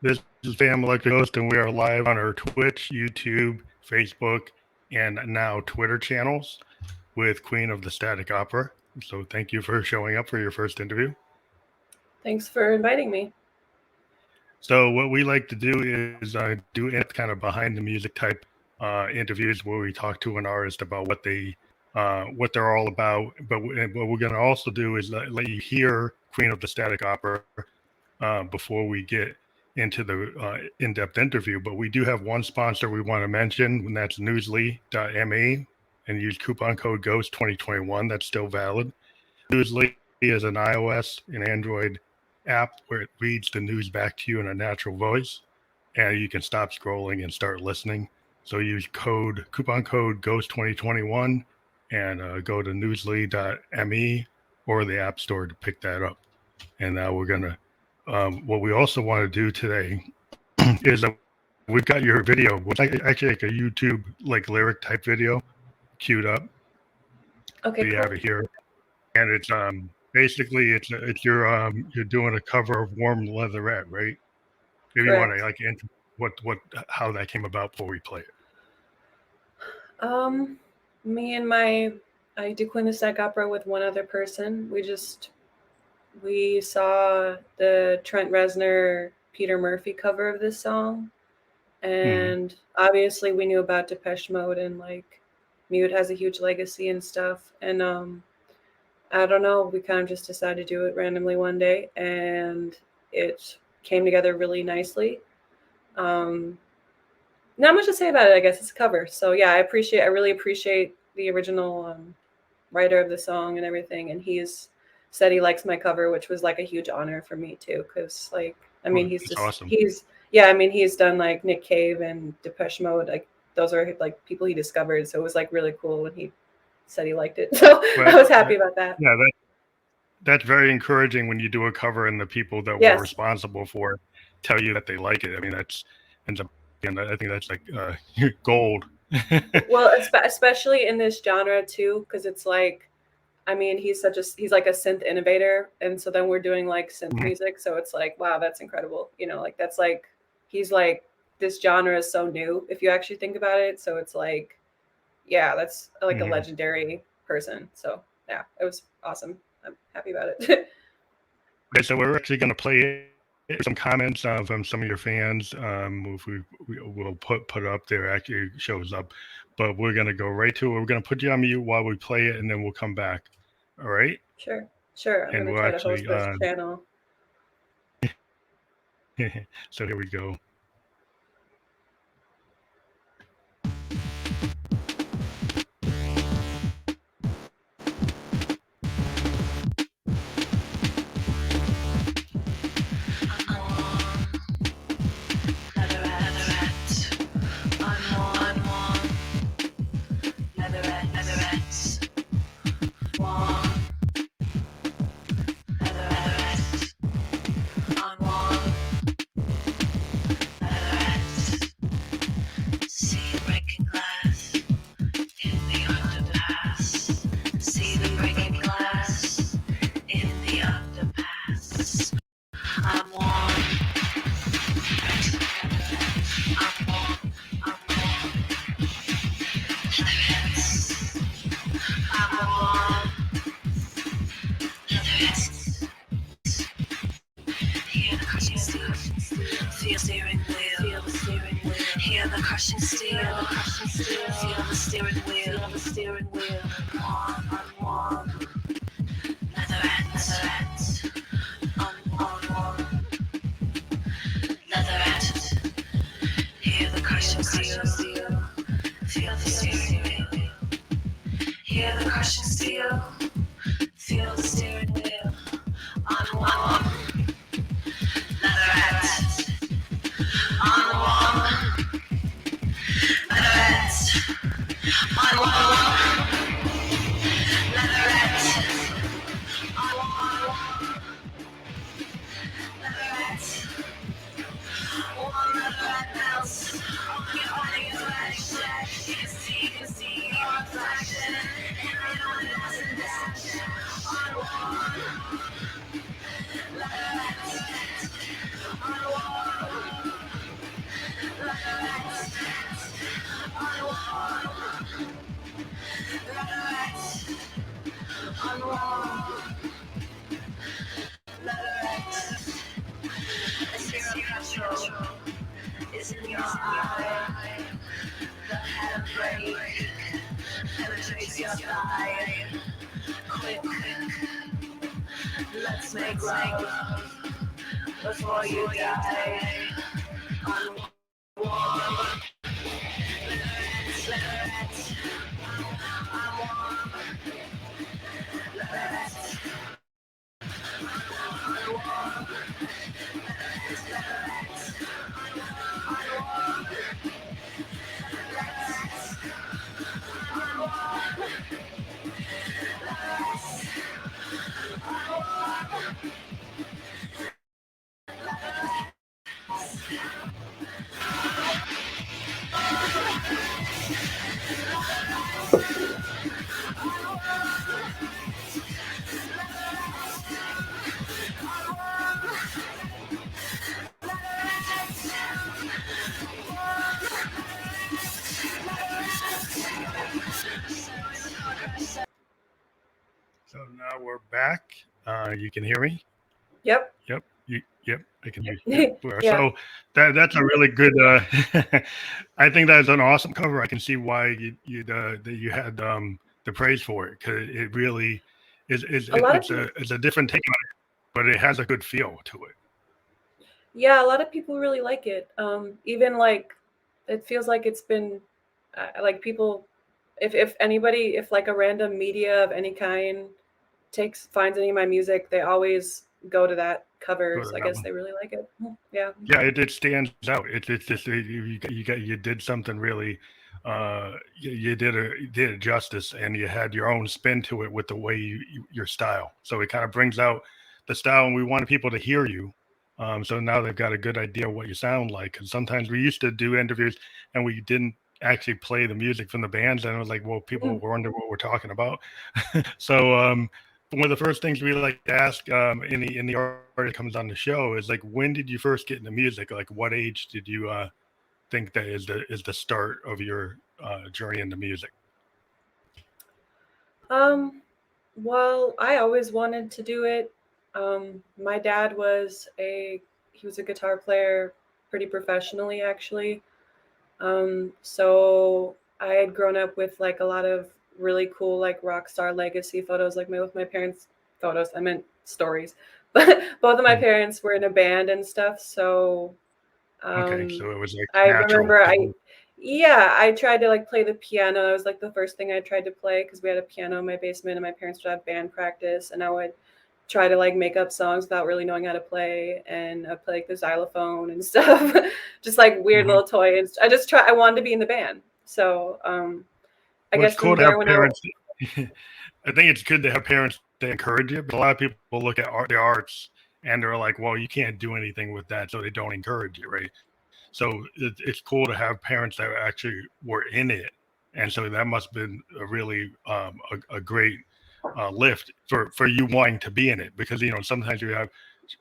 This is Sam Like a Ghost, and we are live on our Twitch, YouTube, Facebook, and now Twitter channels with Queen of the Static Opera. So thank you for showing up for your first interview. Thanks for inviting me. So what we like to do is do kind of behind the music type interviews where we talk to an artist about what they're all about. But what we're going to also do is let you hear Queen of the Static Opera before we get into the in-depth interview. But we do have one sponsor we want to mention, and that's newsly.me, and use coupon code GHOST2021. That's still valid. Newsly is an iOS and Android app where it reads the news back to you in a natural voice, and you can stop scrolling and start listening. So use coupon code GHOST2021 and go to newsly.me or the App Store to pick that up. And now we're going to what we also want to do today is we've got your video, which is actually like a YouTube lyric type video queued up. Okay, so you cool. have it here, and it's basically it's you're doing a cover of Warm Leatherette, right? Maybe you want to enter how that came about before we play it. Me and I do Queen of the Static Opera with one other person. We saw the Trent Reznor, Peter Murphy cover of this song. And obviously we knew about Depeche Mode, and Mute has a huge legacy and stuff. And I don't know, we kind of just decided to do it randomly one day, and it came together really nicely. Not much to say about it, I guess. It's a cover. So yeah, I really appreciate the original writer of the song and everything. And he's said he likes my cover, which was a huge honor for me too. Cause he's just awesome. He's done Nick Cave and Depeche Mode. Those are people he discovered. So it was really cool when he said he liked it. So I was happy about that. Yeah, that's very encouraging when you do a cover and the people that were responsible for it tell you that they like it. I mean, that ends up, and I think that's gold. Well, especially in this genre too, because it's he's like a synth innovator, and so then we're doing synth music, so it's wow, that's incredible. That's he's this genre is so new if you actually think about it. So it's yeah, that's a legendary person. So yeah, it was awesome. I'm happy about it. Okay, so we're actually going to play some comments from some of your fans. We'll put it up there. Actually shows up, but we're going to go right to it. We're going to put you on mute while we play it, and then we'll come back. All right? Sure. I'm going to try to host this channel. So here we go. Let's make love before you die. On warm leatherette. I'm warm leatherette. I'm warm leatherette. I'm warm leatherette. I'm warm leatherette. So now we're back. You can hear me? Yep. Yep, I can hear you. Yeah. So that's a really good. I think that's an awesome cover. I can see why that you had the praise for it, because it really it's a different take on it, but it has a good feel to it. Yeah, a lot of people really like it. Even like it feels like it's been like people, if anybody, if like a random media of any kind finds any of my music, they always go to that cover. Go to So I that guess one. they really like it. Yeah. Yeah, it stands out. It's just you did something really. You did it justice, and you had your own spin to it with the way your style. So it kind of brings out the style, and we wanted people to hear you. So now they've got a good idea of what you sound like. Because sometimes we used to do interviews and we didn't actually play the music from the bands, and it was like, well, people wonder what we're talking about. So one of the first things we like to ask in the art that comes on the show is like, when did you first get into music? Like, what age did you think that is the start of your journey into music? Well, I always wanted to do it. My dad he was a guitar player pretty professionally, actually. So I had grown up with like a lot of really cool like rock star legacy photos, like with my parents' photos. I meant stories, but both of my parents were in a band and stuff. So Okay, so it was like I natural. remember I tried to like play the piano. That was like the first thing I tried to play because we had a piano in my basement and my parents would have band practice, and I would try to like make up songs without really knowing how to play, and I play like the xylophone and stuff. Just like weird little toys. I wanted to be in the band. So I guess It's cool from to have there when parents. I think it's good to have parents that encourage you, but a lot of people look at the arts and they're like, well, you can't do anything with that, so they don't encourage you, right? So it's cool to have parents that actually were in it, and so that must have been a really a great lift for you wanting to be in it, because sometimes you have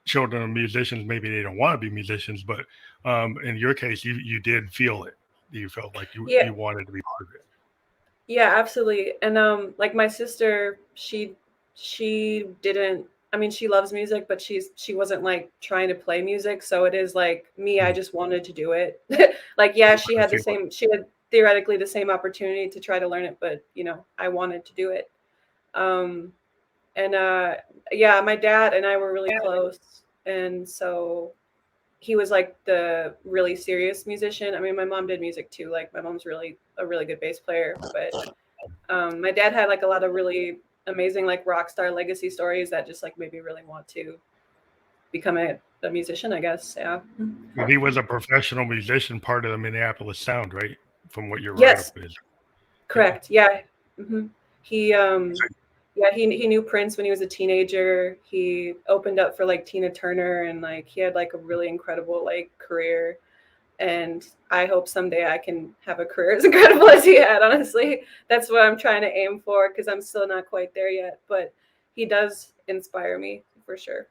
children of musicians, maybe they don't want to be musicians, but in your case, you did feel it. You felt like yeah, you wanted to be part of it. yeah, absolutely. And like my sister, she didn't, I mean, she loves music, but she wasn't like trying to play music. So it is like me, I just wanted to do it. Like, yeah, she had theoretically the same opportunity to try to learn it, but I wanted to do it. Um and yeah, my dad and I were really close. And so he was like the really serious musician. I mean, my mom did music too. Like my mom's a really good bass player, but my dad had like a lot of really amazing like rock star legacy stories that just like made me really want to become a musician, I guess. Yeah. He was a professional musician, part of the Minneapolis Sound, right? From what your write up Yes, is. correct. Yeah. hmm He yeah, he knew Prince when he was a teenager. He opened up for like Tina Turner, and like he had like a really incredible like career. And I hope someday I can have a career as incredible as he had. Honestly, that's what I'm trying to aim for, because I'm still not quite there yet. But he does inspire me for sure.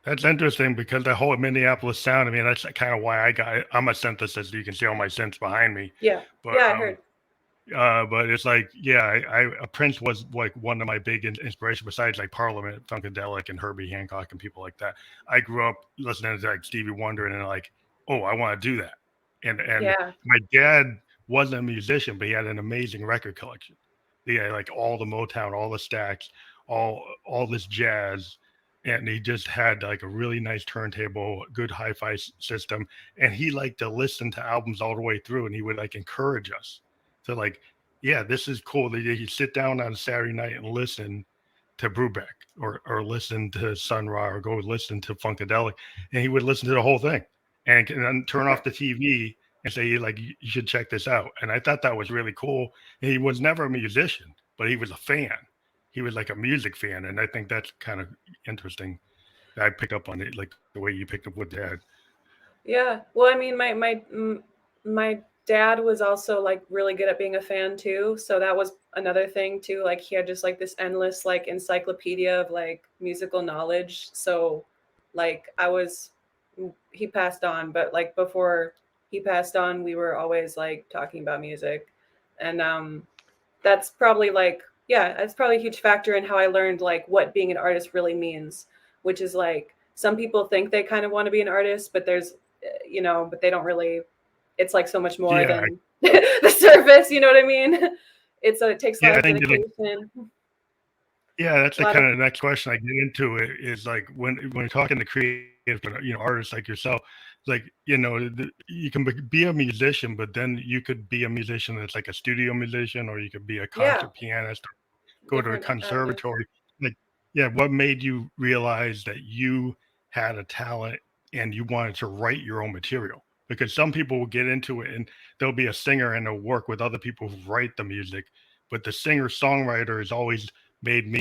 That's interesting, because the whole Minneapolis Sound, I mean, that's kind of why I'm a synthesist. You can see all my synths behind me. Yeah, But yeah, I heard. but it's like, yeah, Prince was like one of my big inspiration, besides like Parliament, Funkadelic, and Herbie Hancock and people like that. I grew up listening to like Stevie Wonder, and then like, oh, I want to do that. And Yeah, my dad wasn't a musician, but he had an amazing record collection. He had like all the Motown, all the Stax, all this jazz. and he just had like a really nice turntable, good hi-fi system, and he liked to listen to albums all the way through, and he would like encourage us to like, yeah, this is cool. That you sit down on a Saturday night and listen to Brubeck or listen to Sun Ra or go listen to Funkadelic, and he would listen to the whole thing and then turn off the TV and say like you should check this out. And I thought that was really cool. And he was never a musician, but he was a fan. He was like a music fan, and I think that's kind of interesting. I picked up on it like the way you picked up with Dad. Yeah. Well, I mean, my dad was also like really good at being a fan too. So that was another thing too. Like he had just like this endless like encyclopedia of like musical knowledge. So like he passed on, but like before he passed on, we were always like talking about music. And that's probably like, yeah, that's probably a huge factor in how I learned like what being an artist really means, which is like some people think they kind of want to be an artist, but but they don't really. It's like so much more Yeah, than the surface. You know what I mean? It takes a lot yeah, I of think dedication. yeah, that's A the lot of kind of next question I get into it is like when you're talking to creative, artists like yourself, like you can be a musician, but then you could be a musician that's like a studio musician, or you could be a yeah, concert pianist, go to a different avenues. conservatory. Like, yeah, what made you realize that you had a talent and you wanted to write your own material? Because some people will get into it and they'll be a singer and they'll work with other people who write the music, but the singer songwriter has always made me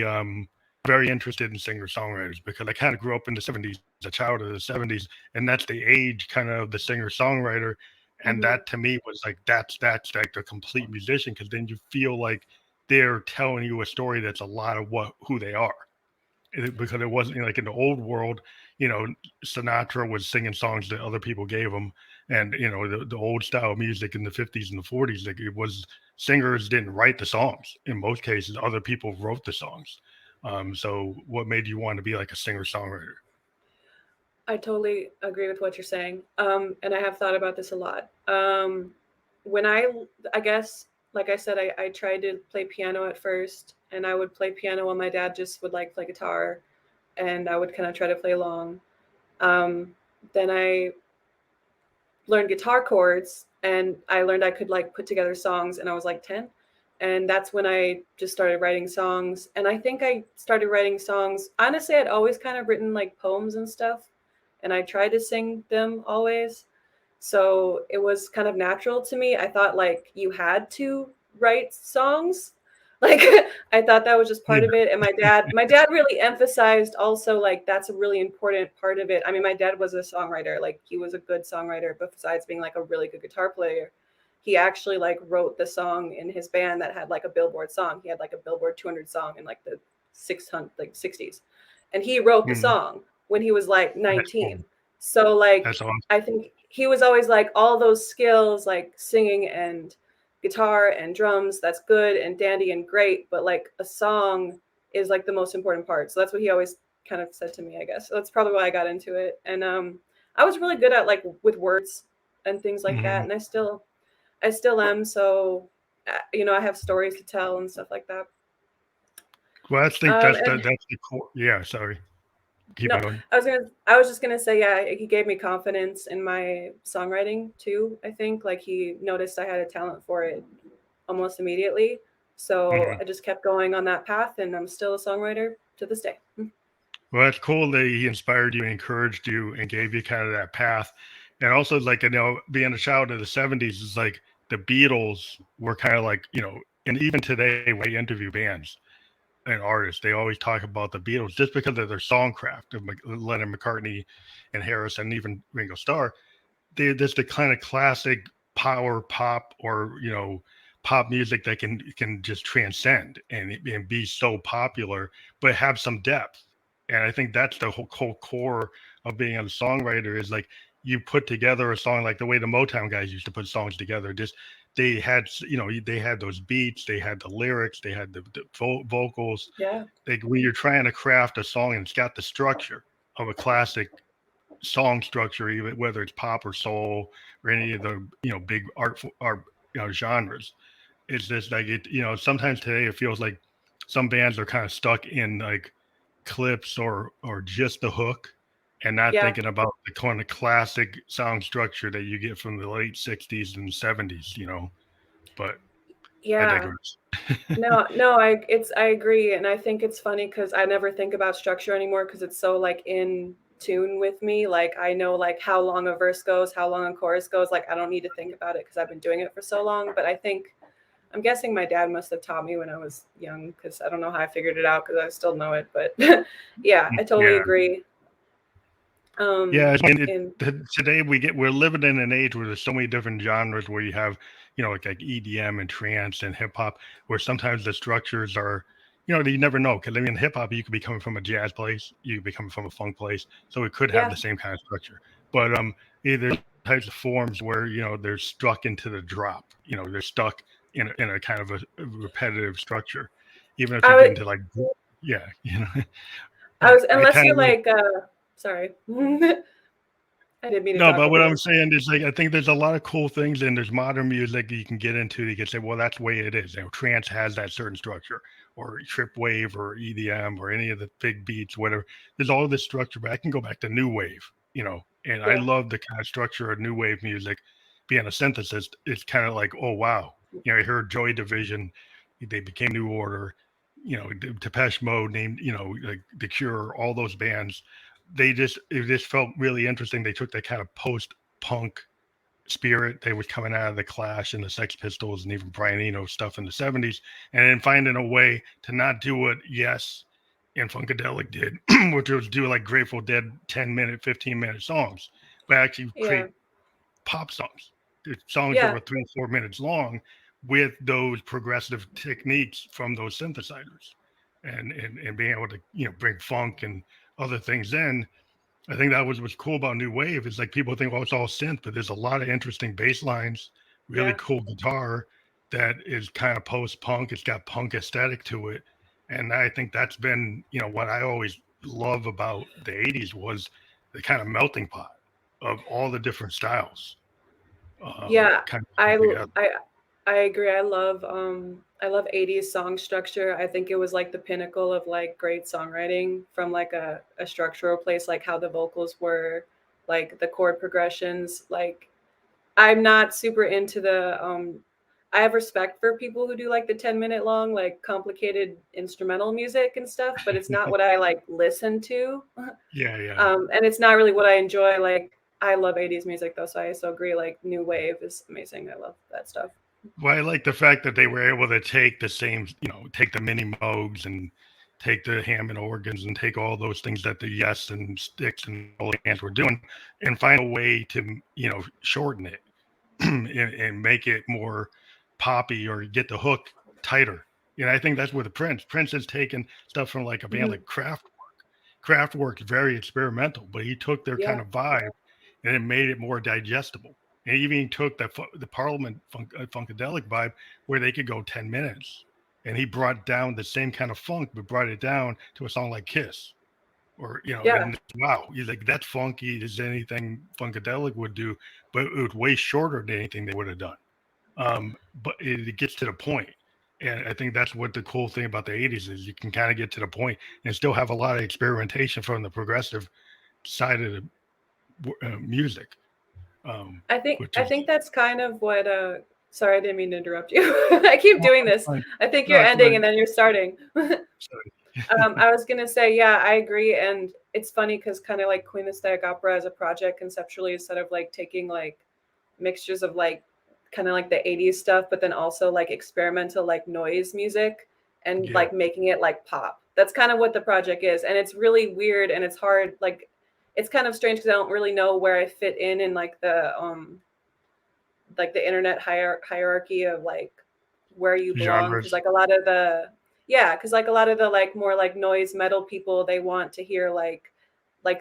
very interested in singer songwriters because I kind of grew up in the 70s, a child of the 70s, and that's the age kind of the singer songwriter. And Hmm. that to me was like that's like the complete musician, because then you feel like they're telling you a story that's a lot of who they are. Because it wasn't like in the old world, you know, Sinatra was singing songs that other people gave him, and the old style of music in the 50s and the 40s, like it was singers didn't write the songs. In most cases, other people wrote the songs. So, what made you want to be like a singer songwriter? I totally agree with what you're saying. And I have thought about this a lot. When I guess, like I said, I tried to play piano at first, and I would play piano while my dad just would like play guitar, and I would kind of try to play along. Then I learned guitar chords, and I learned I could like put together songs, and I was like 10. And that's when I just started writing songs. And I think I started writing songs. Honestly, I'd always kind of written like poems and stuff, and I tried to sing them always. So it was kind of natural to me. I thought like you had to write songs. Like I thought that was just Yeah. part of it. And my dad really emphasized also like that's a really important part of it. I mean, my dad was a songwriter. Like he was a good songwriter, but besides being like a really good guitar player, he actually like wrote the song in his band that had like a Billboard song. He had like a Billboard 200 song in like the 600 like 60s. And he wrote the Mhm. song when he was like That's 19. cool. So like That's awesome. I think he was always like all those skills like singing and guitar and drums, that's good and dandy and great, but like a song is like the most important part. So that's what he always kind of said to me, I guess. So that's probably why I got into it. And I was really good at like with words and things like that, Hmm. and I still am. So I have stories to tell and stuff like that. Well, I think And that's the core. Yeah, sorry. Keep no, on going. I was just gonna say, yeah, he gave me confidence in my songwriting too. I think like he noticed I had a talent for it almost immediately. So Mhm. I just kept going on that path, and I'm still a songwriter to this day. Well, that's cool that he inspired you, encouraged you, and gave you kind of that path. And also, like, being a child of the 70s is like the Beatles were kind of like, and even today, when I interview bands and artists, they always talk about the Beatles just because of their songcraft of Lennon, McCartney, and Harrison, and even Ringo Starr. They're just the kind of classic power pop or, pop music that can just transcend and be so popular, but have some depth. And I think that's the whole core of being a songwriter is like you put together a song like the way the Motown guys used to put songs together. Just they had those beats, they had the lyrics, they had the vocals. Yeah. Like when you're trying to craft a song and it's got the structure of a classic song structure, even whether it's pop or soul or any of the big art genres. It's just like it. Sometimes today it feels like some bands are kind of stuck in like clips or just the hook, and not Yeah. thinking about the kind of classic sound structure that you get from the late 60s and 70s, but I Yeah. digress. No, I agree, and I think it's funny because I never think about structure anymore because it's so like in tune with me. Like I know like how long a verse goes, how long a chorus goes. Like I don't need to think about it because I've been doing it for so long. But I think I'm guessing my dad must have taught me when I was young because I don't know how I figured it out because I still know it. But yeah, I totally Yeah. agree. Yeah, And today we're living in an age where there's so many different genres where you have, like EDM and trance and hip hop, where sometimes the structures are, you never know. Because I mean, hip hop, you could be coming from a jazz place, you could be coming from a funk place, so it could have yeah, the same kind of structure. But either types of forms where they're stuck into the drop, they're stuck in a kind of a repetitive structure, even if I you get would. into like, yeah, I was I unless kind you're of like. like sorry. I didn't mean to No, talk but over what I'm you. saying is like I think there's a lot of cool things and there's modern music you can get into. You can say, well, that's the way it is. Trance has that certain structure, or trip wave, or EDM, or any of the big beats, whatever. There's all this structure, but I can go back to new wave, and I Yeah. love the kind of structure of new wave music. Being a synthesist, it's kind of like, oh wow, I heard Joy Division, they became New Order, Depeche Mode, named, like The Cure, all those bands it just felt really interesting. They took that kind of post punk spirit they was coming out of the Clash and the Sex Pistols and even Brian Eno stuff in the 70s, and then finding a way to not do what Yes and Funkadelic did, which was do like Grateful Dead 10-minute, 15-minute songs, but actually Yeah. create pop songs, songs that Yeah. were 3 or 4 minutes long with those progressive techniques from those synthesizers, and being able to bring funk and other things in. I think that was what's cool about new wave is like people think, oh, it's all synth, but there's a lot of interesting bass lines, really Yeah. cool guitar that is kind of post punk. It's got punk aesthetic to it, and I think that's been what I always love about the '80s was the kind of melting pot of all the different styles, Yeah, kind of I coming together. I I agree. I love 80s song structure. I think it was like the pinnacle of like great songwriting from like a structural place, like how the vocals were, like the chord progressions. Like I'm not super into the I have respect for people who do like the 10-minute long, like complicated instrumental music and stuff, but it's not what I like listen to. Yeah, yeah. And it's not really what I enjoy. Like I love 80s music though, so I so agree. Like new wave is amazing. I love that stuff. Well, I like the fact that they were able to take the same, take the mini Moogs and take the Hammond organs and take all those things that the Yes and Sticks and all the bands were doing and find a way to, shorten it and make it more poppy or get the hook tighter. I think that's where the Prince has taken stuff from like a band Hmm. like Kraftwerk is very experimental, but he took their kind Yeah, of vibe and it made it more digestible. And even took the Parliament funkadelic vibe where they could go 10 minutes, and he brought down the same kind of funk, but brought it down to a song like Kiss, or yeah, and wow, he's like that's funky as anything funkadelic would do, but it was way shorter than anything they would have done. But it gets to the point. And I think that's what the cool thing about the '80s is you can kind of get to the point and still have a lot of experimentation from the progressive side of the music, I think which I is think that's kind of what. Sorry, I didn't mean to interrupt you. I keep well, doing that's this. fine. I think No, you're it's ending fine. and then you're starting. Sorry. I was gonna say, yeah, I agree, and it's funny because kind of like Queen of Static Opera as a project conceptually, instead of like taking like mixtures of like kind of like the 80s stuff, but then also like experimental like noise music and Yeah, like making it like pop. That's kind of what the project is, and it's really weird and it's hard. Like it's kind of strange because I don't really know where I fit in like the internet hierarchy of like where you belong because genres. like a lot of the yeah because like a lot of the like more like noise metal people they want to hear like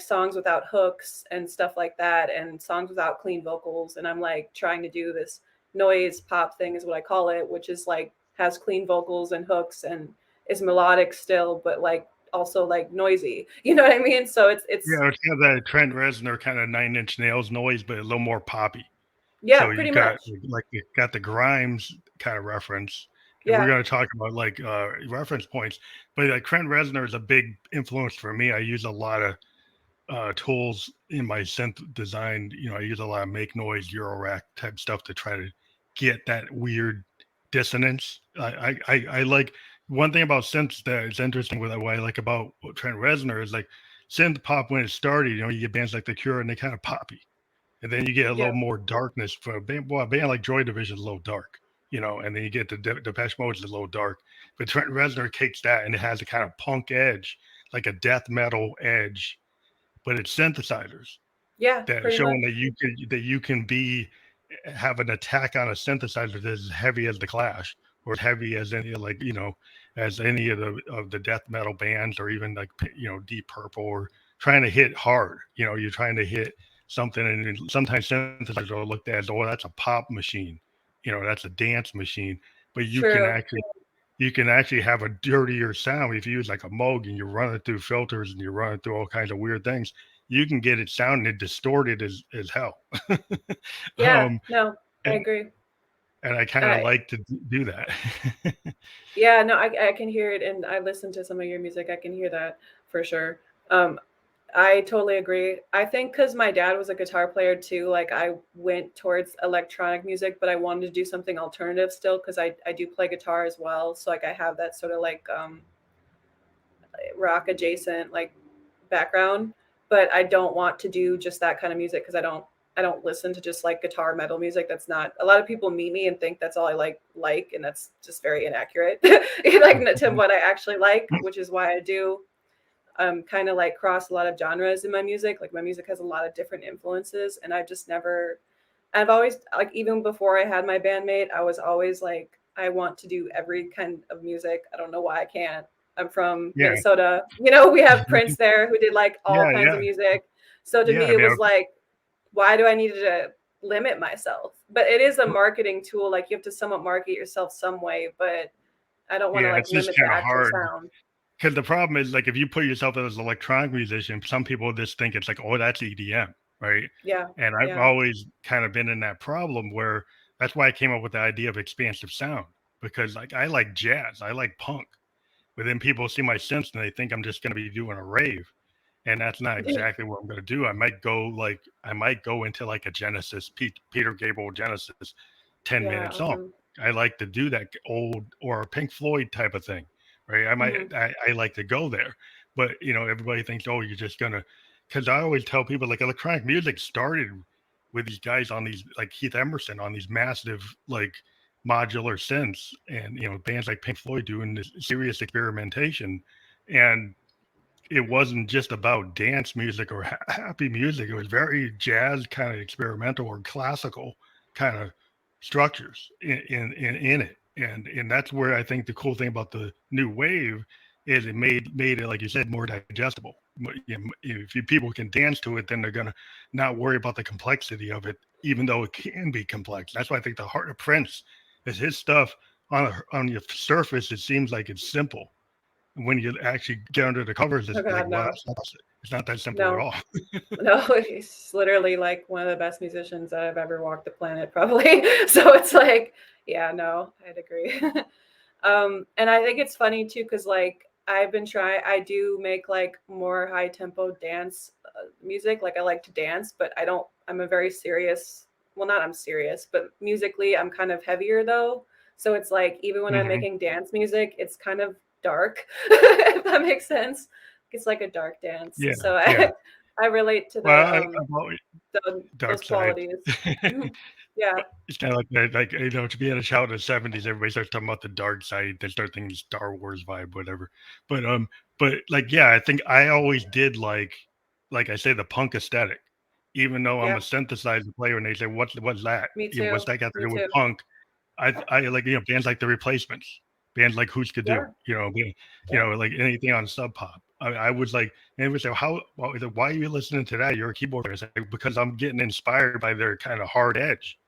songs without hooks and stuff like that and songs without clean vocals and I'm like trying to do this noise pop thing is what I call it, which is like has clean vocals and hooks and is melodic still but like also like noisy, you know what I mean? So it's Yeah, it's got that Trent Reznor kind of Nine Inch Nails noise, but a little more poppy. yeah, So you pretty got much. like you got the Grimes kind of reference, if we're Yeah. going to talk about like reference points. But like Trent Reznor is a big influence for me. I use a lot of tools in my synth design. You know, I use a lot of make noise, Eurorack type stuff to try to get that weird dissonance. I like one thing about synths that is interesting with what I like about Trent Reznor is like synth pop when it started. You know, you get bands like The Cure and they kind of poppy, and then you get a little Yeah. more darkness for a band. Well, a band like Joy Division is a little dark, you know, and then you get the Depeche Mode is a little dark. But Trent Reznor takes that and it has a kind of punk edge, like a death metal edge, but it's synthesizers Yeah. that Pretty showing much. that you can be have an attack on a synthesizer that's as heavy as the Clash or as heavy as any like you know as any of the death metal bands or even like you know Deep Purple or trying to hit hard. You know, you're trying to hit something, and sometimes synthesizers are looked at as oh that's a pop machine, you know that's a dance machine, but True. you can actually have a dirtier sound if you use like a Moog and you're running through filters and you're running through all kinds of weird things. You can get it sounding distorted as hell. Yeah. um, No, I and agree. and I kind of I like to do that. Yeah, no, I can hear it, and I listen to some of your music. I can hear that for sure. Um, I totally agree. I think because my dad was a guitar player too, like I went towards electronic music, but I wanted to do something alternative still because I do play guitar as well. So like I have that sort of like rock adjacent like background, but I don't want to do just that kind of music because I don't listen to just like guitar metal music. That's not a lot of people meet me and think that's all I like, and that's just very inaccurate. Like to what I actually like, which is why I do kind of like cross a lot of genres in my music. Like my music has a lot of different influences, and I've always like even before I had my bandmate, I was always like I want to do every kind of music. I don't know why I can't. I'm from Yeah, Minnesota. We have Prince there who did like all yeah, kinds yeah, of music. So to yeah. me I it mean, was like why do I need to limit myself? But it is a marketing tool. Like you have to somewhat market yourself some way, but I don't want to yeah, like it's just limit the kind of actual hard. sound. Because the problem is, like, if you put yourself as an electronic musician, some people just think it's like, oh, that's EDM, right? Yeah. And I've Yeah. always kind of been in that problem where that's why I came up with the idea of expansive sound because, like, I like jazz, I like punk, but then people see my synths and they think I'm just going to be doing a rave, and that's not exactly what I'm going to do. I might go into like a Genesis, Peter Gabriel Genesis, 10 minute Yeah. song. Awesome. I like to do that old or a Pink Floyd type of thing, right? Hmm. I like to go there, but you know, everybody thinks, oh, you're just gonna. Because I always tell people like electronic music started with these guys on these like Keith Emerson on these massive like modular synths, and you know, bands like Pink Floyd doing this serious experimentation, and it wasn't just about dance music or happy music. It was very jazz kind of experimental or classical kind of structures in it. And that's where I think the cool thing about the new wave is it made it, like you said, more digestible. If people can dance to it, then they're gonna not worry about the complexity of it, even though it can be complex. That's why I think the heart of Prince is his stuff on your surface. It seems like it's simple, when you actually get under the covers, Oh it's like, God, wow, no. it's not that simple at No. all. No, he's literally like one of the best musicians that I've ever walked the planet, probably. So it's like, yeah, no, I'd agree. And I think it's funny too, because like I do make like more high tempo dance music. Like I like to dance, but I'm a very serious, well, not I'm serious, but musically, I'm kind of heavier though. So it's like, even when I'm Hmm. making dance music, it's kind of dark, if that makes sense. It's like a dark dance. Yeah, So yeah. I relate to Well, the I've always those dark side. qualities. Mhm. Yeah, It's kind of like that, like you know, to be in a child in the '70s, everybody starts talking about the dark side. They start thinking Star Wars vibe, whatever. But but yeah, I think I always did like I say, the punk aesthetic. Even though I'm a yeah, synthesizer player, and they say, what's that? me You know, what's too. that got to Me do with too. punk? I like you know bands like the Replacements, bands like Who's Could Do, Yeah, you yeah, know like anything on Sub Pop. I was like, and it was like, why are you listening to that? You're a keyboard player. It's like, because I'm getting inspired by their kind of hard edge,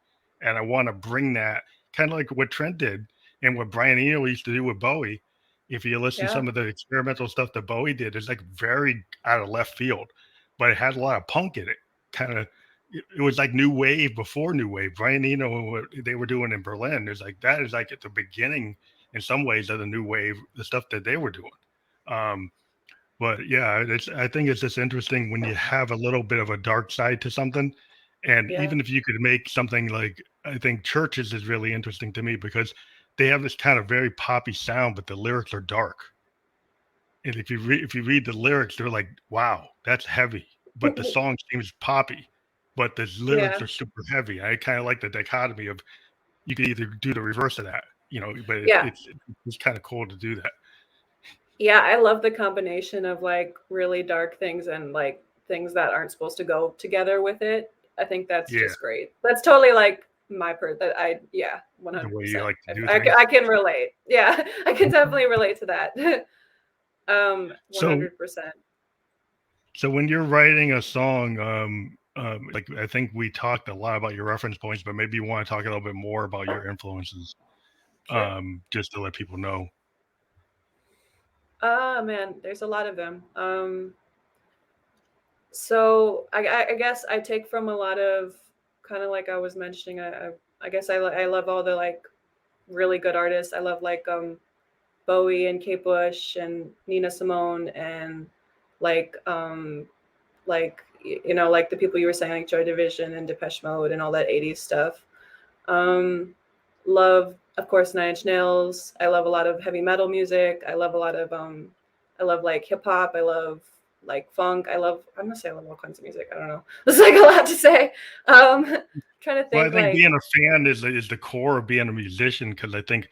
and I want to bring that kind of like what Trent did and what Brian Eno used to do with Bowie. If you listen to yeah, some of the experimental stuff that Bowie did, it's like very out of left field, but it had a lot of punk in it. Kind of it was like new wave before new wave. Brian Eno and what they were doing in Berlin is like that is like at the beginning in some ways of the new wave, the stuff that they were doing. Um, but yeah, I think it's just interesting when you have a little bit of a dark side to something. And Yeah. even if you could make something like, I think Churches is really interesting to me because they have this kind of very poppy sound, but the lyrics are dark. And if you read the lyrics, they're like, wow, that's heavy. But the song seems poppy, but the lyrics Yeah. are super heavy. I kind of like the dichotomy of you could either do the reverse of that, but Yeah. it's kind of cool to do that. Yeah, I love the combination of like really dark things and like things that aren't supposed to go together with it. I think that's Yeah, just great. That's totally like that yeah, the way you 100%. like to do things. I can relate. Yeah, I can definitely relate to that. So 100%. so when you're writing a song, like I think we talked a lot about your reference points, but maybe you want to talk a little bit more about your influences, Sure. just to let people know. Man, there's a lot of them. So I guess I take from a lot of kind of like I was mentioning. I guess I love all the like really good artists. I love like Bowie and Kate Bush and Nina Simone and like like the people you were saying like Joy Division and Depeche Mode and all that 80s stuff. Um, love of course Nine Inch Nails. I love a lot of heavy metal music. I love a lot of I love like hip hop. I love like funk. I'm gonna say I love all kinds of music. I don't know. There's like a lot to say. Trying to Well, I think think like being a fan is the core of being a musician because I think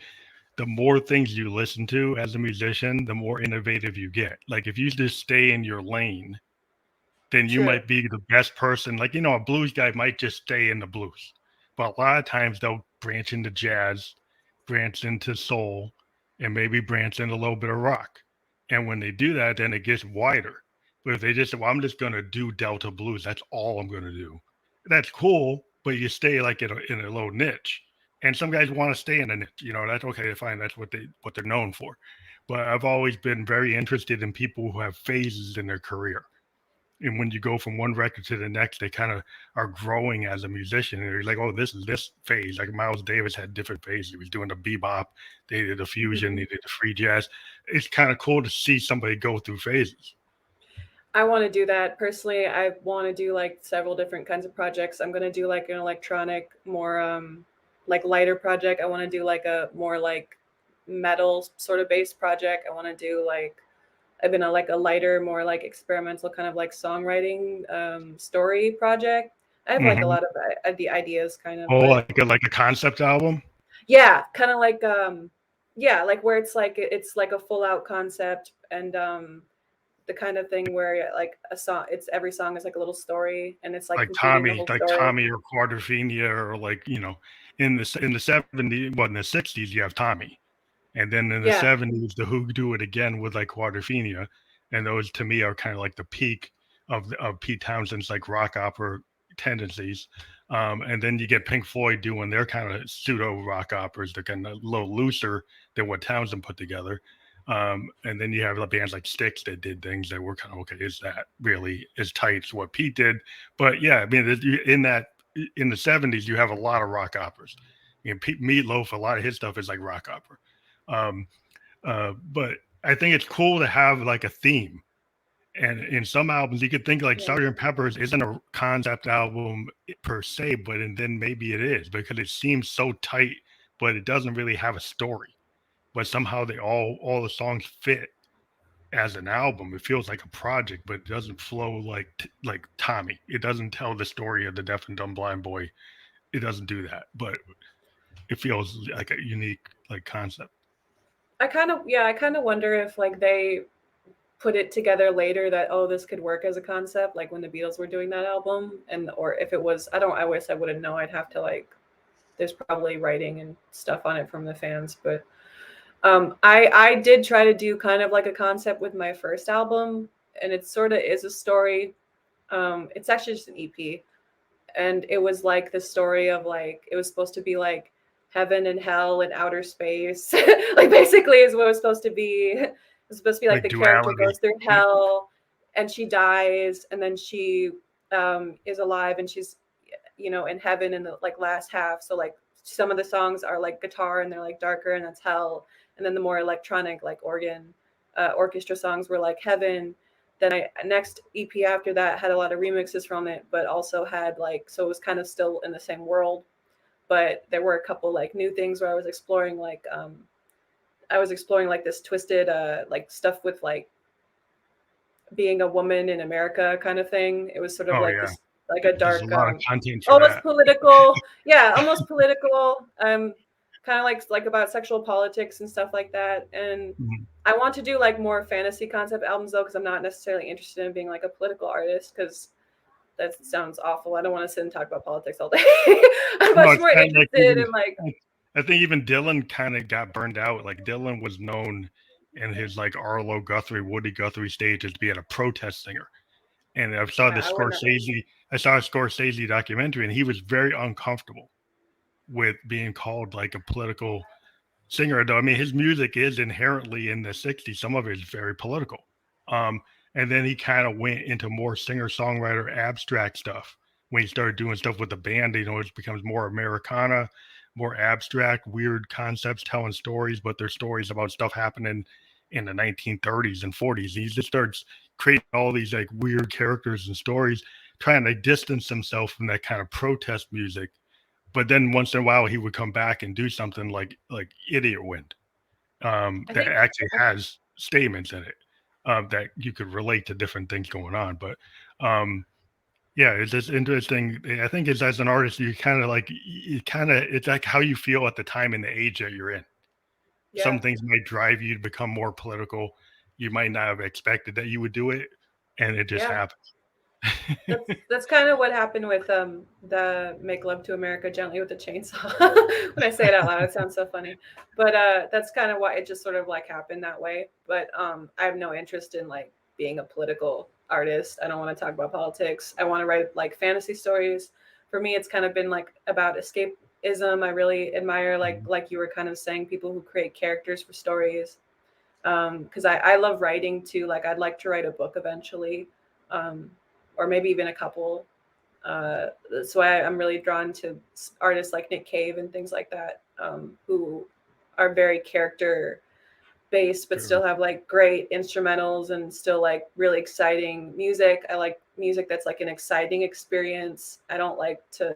the more things you listen to as a musician, the more innovative you get. Like if you just stay in your lane, then you true. might be the best person. Like, a blues guy might just stay in the blues. But a lot of times they'll branch into jazz, branch into soul, and maybe branch into a little bit of rock. And when they do that, then it gets wider. But if they just say, well, I'm just going to do Delta blues, that's all I'm going to do. That's cool, but you stay like in a little niche. And some guys want to stay in a niche. That's okay, fine. That's what they're known for. But I've always been very interested in people who have phases in their career, and when you go from one record to the next, they kind of are growing as a musician. And you're like, oh, this is this phase. Like Miles Davis had different phases. He was doing the bebop, they did the fusion, Mhm. they did the free jazz. It's kind of cool to see somebody go through phases. I want to do that personally. I want to do like several different kinds of projects. I'm going to do like an electronic, more like lighter project. I want to do like a more like metal sort of based project. I want to do like I've been a like a lighter, more like experimental kind of like songwriting story project. I have like a Hmm. lot of the ideas kind of, Oh, but like a concept album. yeah, kind of like yeah, like where it's like a full out concept and the kind of thing where like a song, it's every song is like a little story and it's like completing the whole Like story. Tommy or Quadrophenia, or like in the 70s, well, in the 60s you have Tommy, and then in the Yeah. 70s the Who do it again with like Quadrophenia, and those to me are kind of like the peak of Pete Townshend's like rock opera tendencies. And then you get Pink Floyd doing their kind of pseudo rock operas. They're kind of a little looser than what Townsend put together. And then you have bands like Styx that did things that were kind of okay. Is that really as tight as what Pete did? But yeah, I mean, in the 70s, you have a lot of rock operas. Meatloaf, a lot of his stuff is like rock opera. Um, but I think it's cool to have like a theme. And in some albums, you could think like Yeah. Sgt. Pepper's isn't a concept album per se, and then maybe it is because it seems so tight, but it doesn't really have a story. But somehow they all the songs fit as an album. It feels like a project, but it doesn't flow like Tommy. It doesn't tell the story of the deaf and dumb blind boy. It doesn't do that, but it feels like a unique like concept. I kind of wonder if like they put it together later that oh this could work as a concept like when the Beatles were doing that album and or if it was I wish I wouldn't know. I'd have to like there's probably writing and stuff on it from the fans, but I did try to do kind of like a concept with my first album, and it sort of is a story. It's actually just an EP, and it was like the story of like it was supposed to be like heaven and hell and outer space. Like basically is what it was supposed to be. It's supposed to be like Like the character duality. goes through hell, and she dies, and then she is alive, and she's in heaven in the like last half. So like some of the songs are like guitar and they're like darker and that's hell. And then the more electronic, like organ, orchestra songs were like heaven. Then I next EP after that had a lot of remixes from it, but also had like, so it was kind of still in the same world. But there were a couple like new things where I was exploring like this twisted like stuff with like being a woman in America kind of thing. It was sort of Oh like yeah, this, like a there's dark, a lot of content for almost that. political. Yeah, almost political. Kind of like about sexual politics and stuff like that. And Mhm. I want to do like more fantasy concept albums though, because I'm not necessarily interested in being like a political artist, because that sounds awful. I don't want to sit and talk about politics all day. I'm No, much it's more kind of like interested in like, I think even Dylan kind of got burned out. Like Dylan was known in his like Arlo Guthrie, Woody Guthrie stage as being a protest singer. And I saw the I would not. I saw a Scorsese documentary, and he was very uncomfortable with being called like a political singer. Though I mean, his music is inherently in the '60s. Some of it is very political. Um, and then he kind of went into more singer-songwriter abstract stuff when he started doing stuff with the band. You know, it becomes more Americana, more abstract, weird concepts, telling stories, but they're stories about stuff happening in the 1930s and 40s. He just starts creating all these like weird characters and stories, trying to distance himself from that kind of protest music. But then once in a while, he would come back and do something like Idiot Wind, I that think actually has statements in it, that you could relate to different things going on. But um, yeah, it's just interesting. I think it's as an artist, you kind of like it's like how you feel at the time and the age that you're in. Some yeah. things might drive you to become more political. You might not have expected that you would do it, and it just Yeah. happens. That's kind of what happened with the Make Love to America Gently with a Chainsaw. When I say it out loud, it sounds so funny. But that's kind of why it just sort of like happened that way. But I have no interest in like being a political artist. I don't want to talk about politics. I want to write like fantasy stories. For me, it's kind of been like about escapism. I really admire like you were kind of saying, people who create characters for stories. Because I love writing too. Like I'd like to write a book eventually. Um, or maybe even a couple. That's why I'm really drawn to artists like Nick Cave and things like that, who are very character based, but Sure. still have like great instrumentals and still like really exciting music. I like music that's like an exciting experience. I don't like to,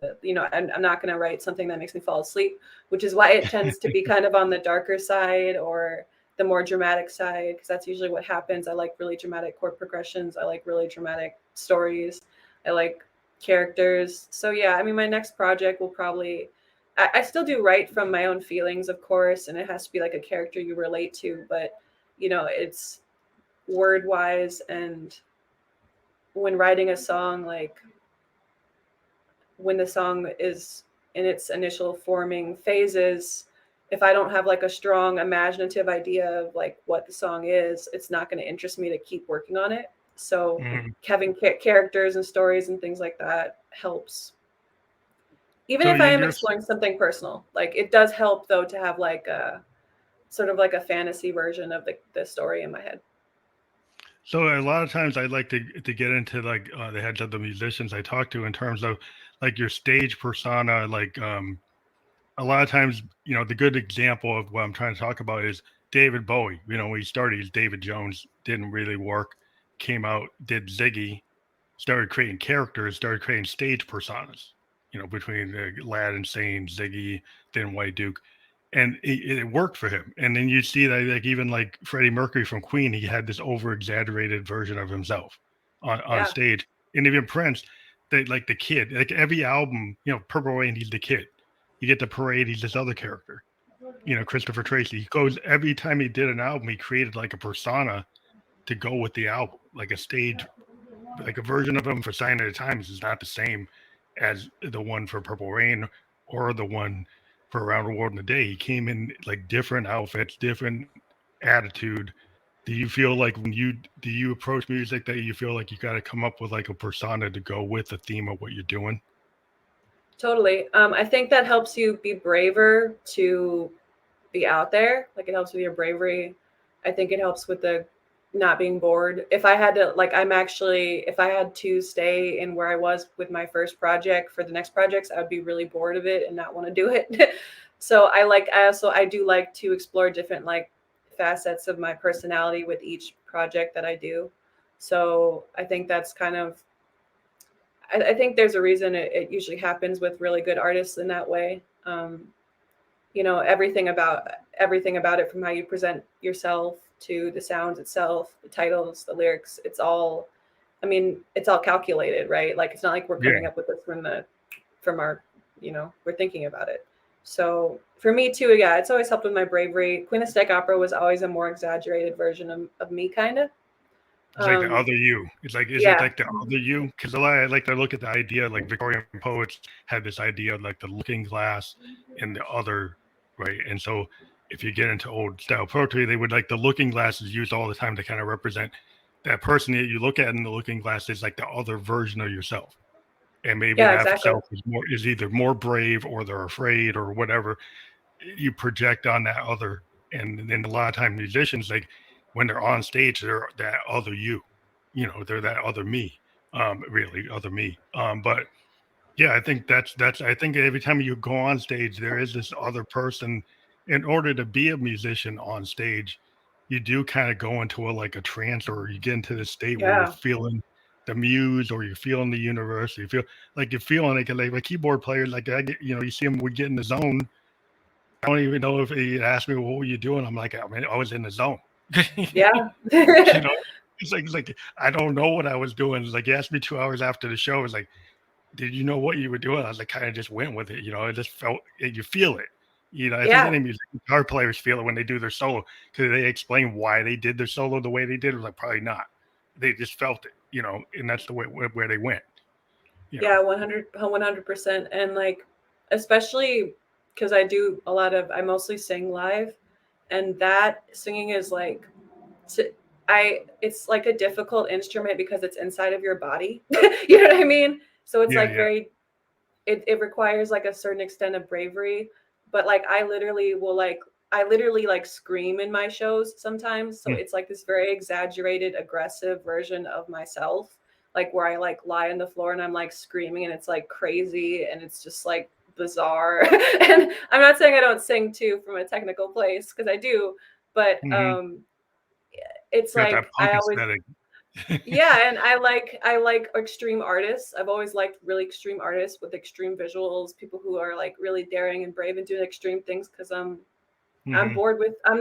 I'm not going to write something that makes me fall asleep, which is why it tends to be kind of on the darker side or the more dramatic side, because that's usually what happens. I like really dramatic chord progressions. I like really dramatic stories. I like characters. So yeah, I mean, my next project will probably, I still do write from my own feelings, of course, and it has to be like a character you relate to, but it's word wise. And when writing a song, like when the song is in its initial forming phases, if I don't have like a strong imaginative idea of like what the song is, it's not going to interest me to keep working on it. So Mhm. having characters and stories and things like that helps. Even So if I am you're exploring something personal, like it does help though to have like a sort of like a fantasy version of the story in my head. So a lot of times I like to get into like the heads of the musicians I talk to in terms of like your stage persona. Like a lot of times, the good example of what I'm trying to talk about is David Bowie. When he started, he's David Jones, didn't really work, came out, did Ziggy, started creating characters, started creating stage personas. Between Lad Insane, Ziggy, then White Duke, and it worked for him. And then you see that like even like Freddie Mercury from Queen, he had this over exaggerated version of himself on Yeah. stage. And even Prince, like the kid, like every album, Purple Rain, he's the kid. You get the Parade, he's this other character. Christopher Tracy, he goes every time he did an album, he created like a persona to go with the album, like a stage, like a version of him for Sign of the Times is not the same as the one for Purple Rain or the one for Around the World in a Day. He came in like different outfits, different attitude. Do you feel like do you approach music that you feel like you got to come up with like a persona to go with the theme of what you're doing? Totally. I think that helps you be braver to be out there. Like it helps with your bravery. I think it helps with the not being bored. If I had to, like, if I had to stay in where I was with my first project for the next projects, I would be really bored of it and not want to do it. So I do like to explore different like facets of my personality with each project that I do. So I think that's kind of, I think there's a reason it usually happens with really good artists in that way. You know, everything about it, from how you present yourself to the sounds itself, the titles, the lyrics, it's all, I mean, it's all calculated, right? Like, it's not like we're coming up with this from our, you know, we're thinking about it. So for me too, yeah, it's always helped with my bravery. Queen of Stack Opera was always a more exaggerated version of me, kind of. It's like the other you. It's like, is it like the other you? Because I like to look at the idea, like Victorian poets had this idea of like the looking glass and the other, right? And so if you get into old style poetry, they would like the looking glass is used all the time to kind of represent that person that you look at in the looking glass is like the other version of yourself. And maybe that self is either more brave or they're afraid or whatever you project on that other. And then a lot of time musicians, like when they're on stage, they're that other you, you know, they're that other me, really other me. But yeah, I think I think every time you go on stage, there is this other person. In order to be a musician on stage, you do kind of go into like a trance, or you get into the state where you're feeling the muse, or you're feeling the universe. You feel like you're feeling like a keyboard player, like I get, you know, you see him, we get in the zone. I don't even know if he asked me, what were you doing? I'm like, I mean, I was in the zone. Yeah. You know, it's like, I don't know what I was doing. It's like, he asked me 2 hours after the show. It's like, did you know what you were doing? I was like, kind of just went with it. You know, it just felt, you feel it. You know, I think any music guitar players feel it when they do their solo. Could they explain why they did their solo the way they did? It was like, probably not. They just felt it, you know, and that's the way where they went. Yeah, 100%. And like, especially because I mostly sing live, and that singing is like, it's like a difficult instrument because it's inside of your body. You know what I mean? So it's it requires like a certain extent of bravery. But like, I literally like scream in my shows sometimes. So it's like this very exaggerated, aggressive version of myself, like where I like lie on the floor and I'm like screaming and it's like crazy and it's just like bizarre. And I'm not saying I don't sing too from a technical place, because I do, but it's like I always yeah, and I like extreme artists. I've always liked really extreme artists with extreme visuals, people who are like really daring and brave and doing extreme things, because I'm bored with I don't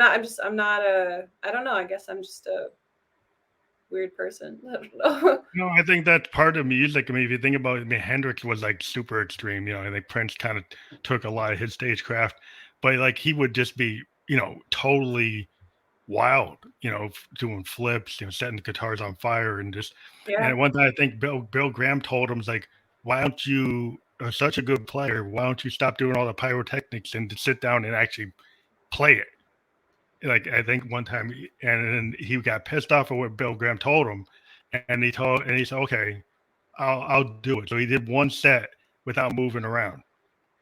know, I guess I'm just a weird person. I don't know. No, I think that's part of music. I mean, if you think about it, I mean, Hendrix was like super extreme, you know, I think Prince kind of took a lot of his stagecraft, but like he would just be, you know, totally wild, you know, doing flips, you know, setting the guitars on fire and just, and at one time I think Bill Graham told him, like, why don't you are such a good player, why don't you stop doing all the pyrotechnics and sit down and actually play it? Like, I think one time, and then he got pissed off at what Bill Graham told him, and he said, okay, I'll do it. So he did one set without moving around.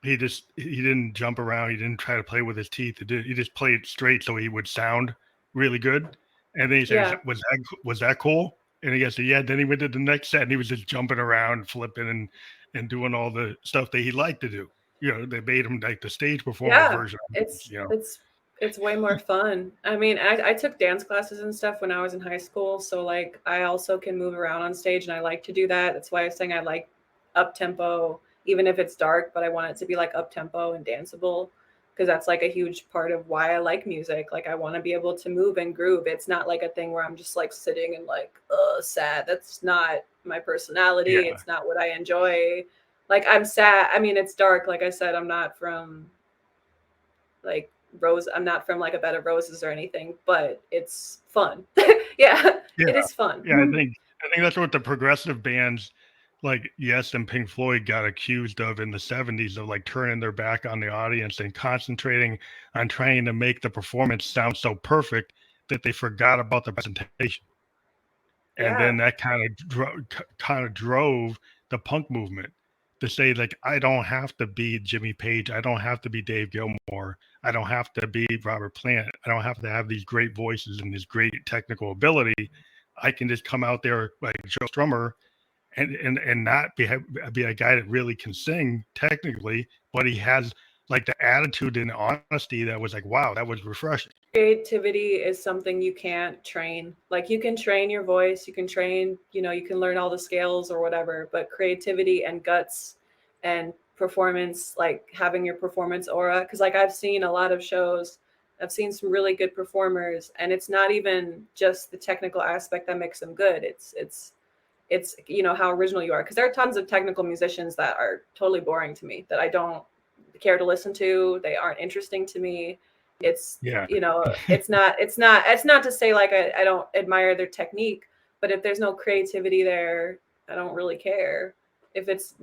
He didn't jump around. He didn't try to play with his teeth. He just played straight so he would sound really good. And then he said, was that cool? And he said, yeah. Then he went to the next set and he was just jumping around, flipping and doing all the stuff that he liked to do. You know, they made him like the stage performer version. It's way more fun. I mean, I took dance classes and stuff when I was in high school. So like, I also can move around on stage and I like to do that. That's why I was saying I like up tempo, even if it's dark, but I want it to be like up tempo and danceable, because that's like a huge part of why I like music. Like, I want to be able to move and groove. It's not like a thing where I'm just like sitting and like, sad. That's not my personality. Yeah. It's not what I enjoy. Like, I'm sad. I mean, it's dark. Like I said, I'm not from like I'm not from like a bed of roses or anything, but it's fun. Yeah, it is fun. Yeah, I think that's what the progressive bands like Yes and Pink Floyd got accused of in the 70s, of like turning their back on the audience and concentrating on trying to make the performance sound so perfect that they forgot about the presentation. And then that kind of drove the punk movement to say like I don't have to be Jimmy Page, I don't have to be Dave Gilmour, I don't have to be Robert Plant, I don't have to have these great voices and this great technical ability. I can just come out there like Joe Strummer and not be a guy that really can sing technically, but he has like the attitude and honesty that was like, wow, that was refreshing. Creativity is something you can't train. Like you can train your voice, you can train, you can learn all the scales or whatever, but creativity and guts and performance, like having your performance aura. Cause like I've seen a lot of shows, I've seen some really good performers, and it's not even just the technical aspect that makes them good. It's how original you are. Cause there are tons of technical musicians that are totally boring to me that I don't care to listen to. They aren't interesting to me. It's Yeah. it's not to say like I don't admire their technique, but if there's no creativity there, I don't really care. If it's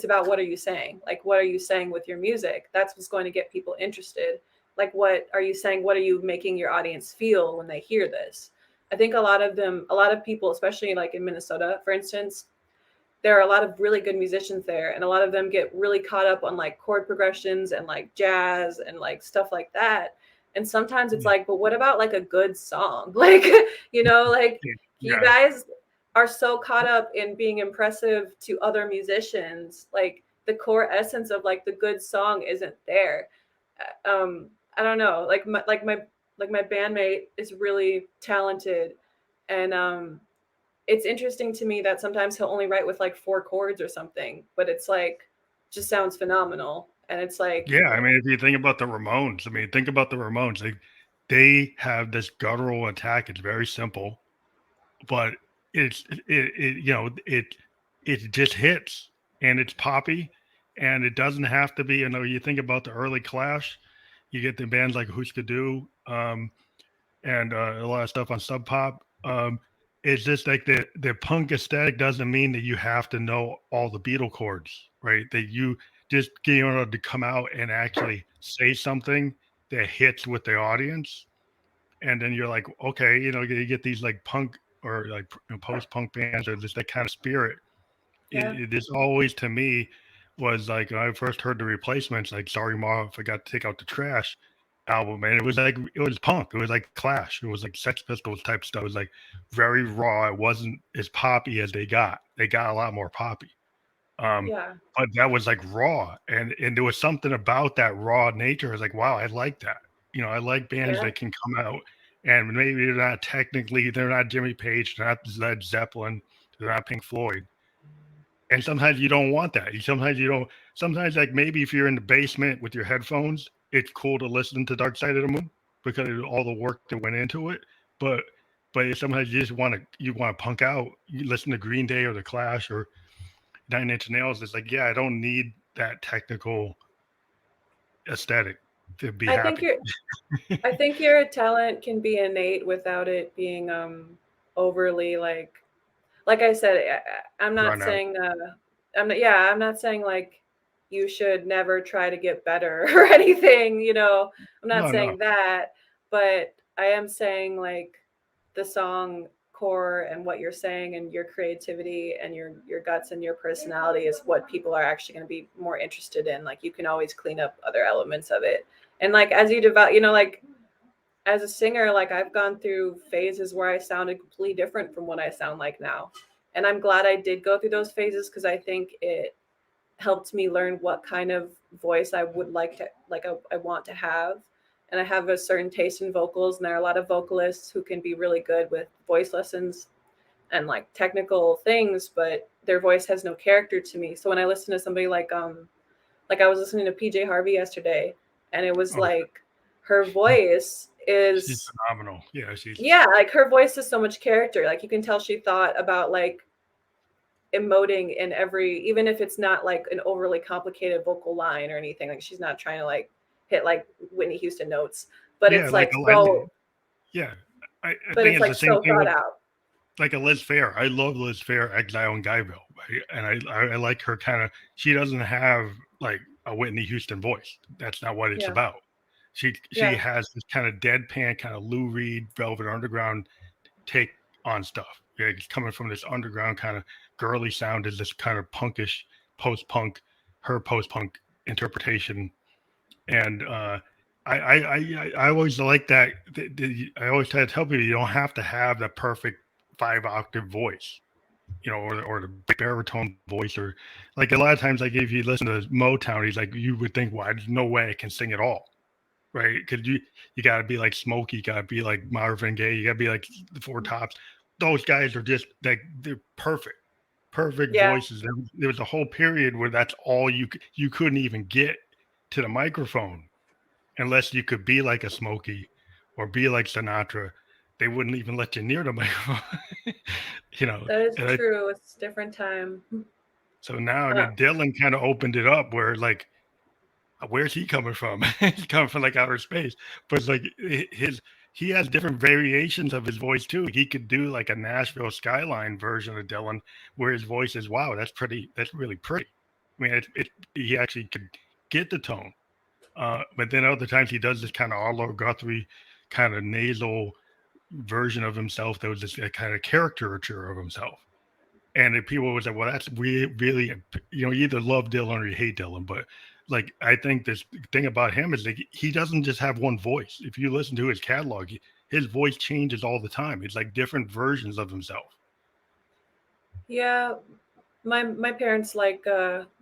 about what are you saying? Like what are you saying with your music? That's what's going to get people interested. Like what are you saying? What are you making your audience feel when they hear this? I think a lot of people, especially like in Minnesota, for instance, there are a lot of really good musicians there, and a lot of them get really caught up on like chord progressions and like jazz and like stuff like that. And sometimes it's like, but what about like a good song? Like, like you guys are so caught up in being impressive to other musicians. Like the core essence of like the good song isn't there. I don't know. Like my bandmate is really talented, and it's interesting to me that sometimes he'll only write with like 4 chords or something, but it's like just sounds phenomenal. And it's like, yeah, I mean, if you think about the Ramones, like they have this guttural attack. It's very simple, but it just hits, and it's poppy, and it doesn't have to be. You think about the early Clash, you get the bands like Husker Du, and a lot of stuff on Sub Pop. It's just like the punk aesthetic doesn't mean that you have to know all the Beatle chords, right? That you just to come out and actually say something that hits with the audience, and then you're like, okay, you get these like punk or like post-punk bands or just that kind of spirit. yeah. This always to me was like when I first heard the Replacements, like Sorry Ma, I Forgot to Take Out the Trash album, and it was punk. It was like Clash. It was like Sex Pistols type stuff. It was like very raw. It wasn't as poppy as they got. They got a lot more poppy. Yeah. But that was like raw, and there was something about that raw nature. I was like, wow, I like that. I like bands that can come out and maybe they're not Jimmy Page, they're not Led Zeppelin, they're not Pink Floyd. And sometimes you don't want that. Sometimes like maybe if you're in the basement with your headphones, it's cool to listen to Dark Side of the Moon because of all the work that went into it. But sometimes you just want to punk out. You listen to Green Day or The Clash or Nine Inch Nails. It's like, yeah, I don't need that technical aesthetic to be happy. I think your talent can be innate without it being overly like I said, I'm not saying I'm not saying like you should never try to get better or anything, I'm not saying that, but I am saying like the song core and what you're saying and your creativity and your guts and your personality is what people are actually going to be more interested in. Like you can always clean up other elements of it. And like as you develop, like as a singer, like I've gone through phases where I sounded completely different from what I sound like now. And I'm glad I did go through those phases because I think it helped me learn what kind of voice I would like to, I want to have. And I have a certain taste in vocals, and there are a lot of vocalists who can be really good with voice lessons and like technical things, but their voice has no character to me. So when I listen to somebody like I was listening to PJ Harvey yesterday, and it was like her voice is she's phenomenal. Yeah, like her voice is so much character. Like you can tell she thought about like emoting in every, even if it's not like an overly complicated vocal line or anything. Like she's not trying to like hit like Whitney Houston notes, but it's like so. Yeah, I but think it's like the same so thing thought with, out. like a Liz Phair. I love Liz Phair, Exile in Guyville, right? And I like her kind of. She doesn't have like a Whitney Houston voice. That's not what it's about. She has this kind of deadpan, kind of Lou Reed, Velvet Underground take on stuff. Yeah, it's coming from this underground kind of girly sound to this kind of punkish post-punk, her post-punk interpretation. And I always like that. I always try to tell people you don't have to have the perfect 5-octave voice, or the baritone voice, or like a lot of times, like if you listen to Motown, he's like, you would think, well, there's no way I can sing it all, right? Because you got to be like Smokey, you got to be like Marvin Gaye, you got to be like the Four Tops. Those guys are just like they're perfect Yeah. voices. There was a whole period where that's all you couldn't even get to the microphone unless you could be like a Smokey or be like Sinatra. They wouldn't even let you near the microphone. That is And true. It's a different time. so now that Dylan kind of opened it up, where like, where's he coming from? He's coming from like outer space, but it's like he has different variations of his voice too. He could do like a Nashville Skyline version of Dylan, where his voice is, wow, that's really pretty. I mean, he actually could get the tone. But then other times he does this kind of Arlo Guthrie kind of nasal version of himself that was just a kind of caricature of himself. And if people would say, well, that's really, you either love Dylan or you hate Dylan. But like, I think this thing about him is like, he doesn't just have one voice. If you listen to his catalog, his voice changes all the time. It's like different versions of himself. Yeah. My parents were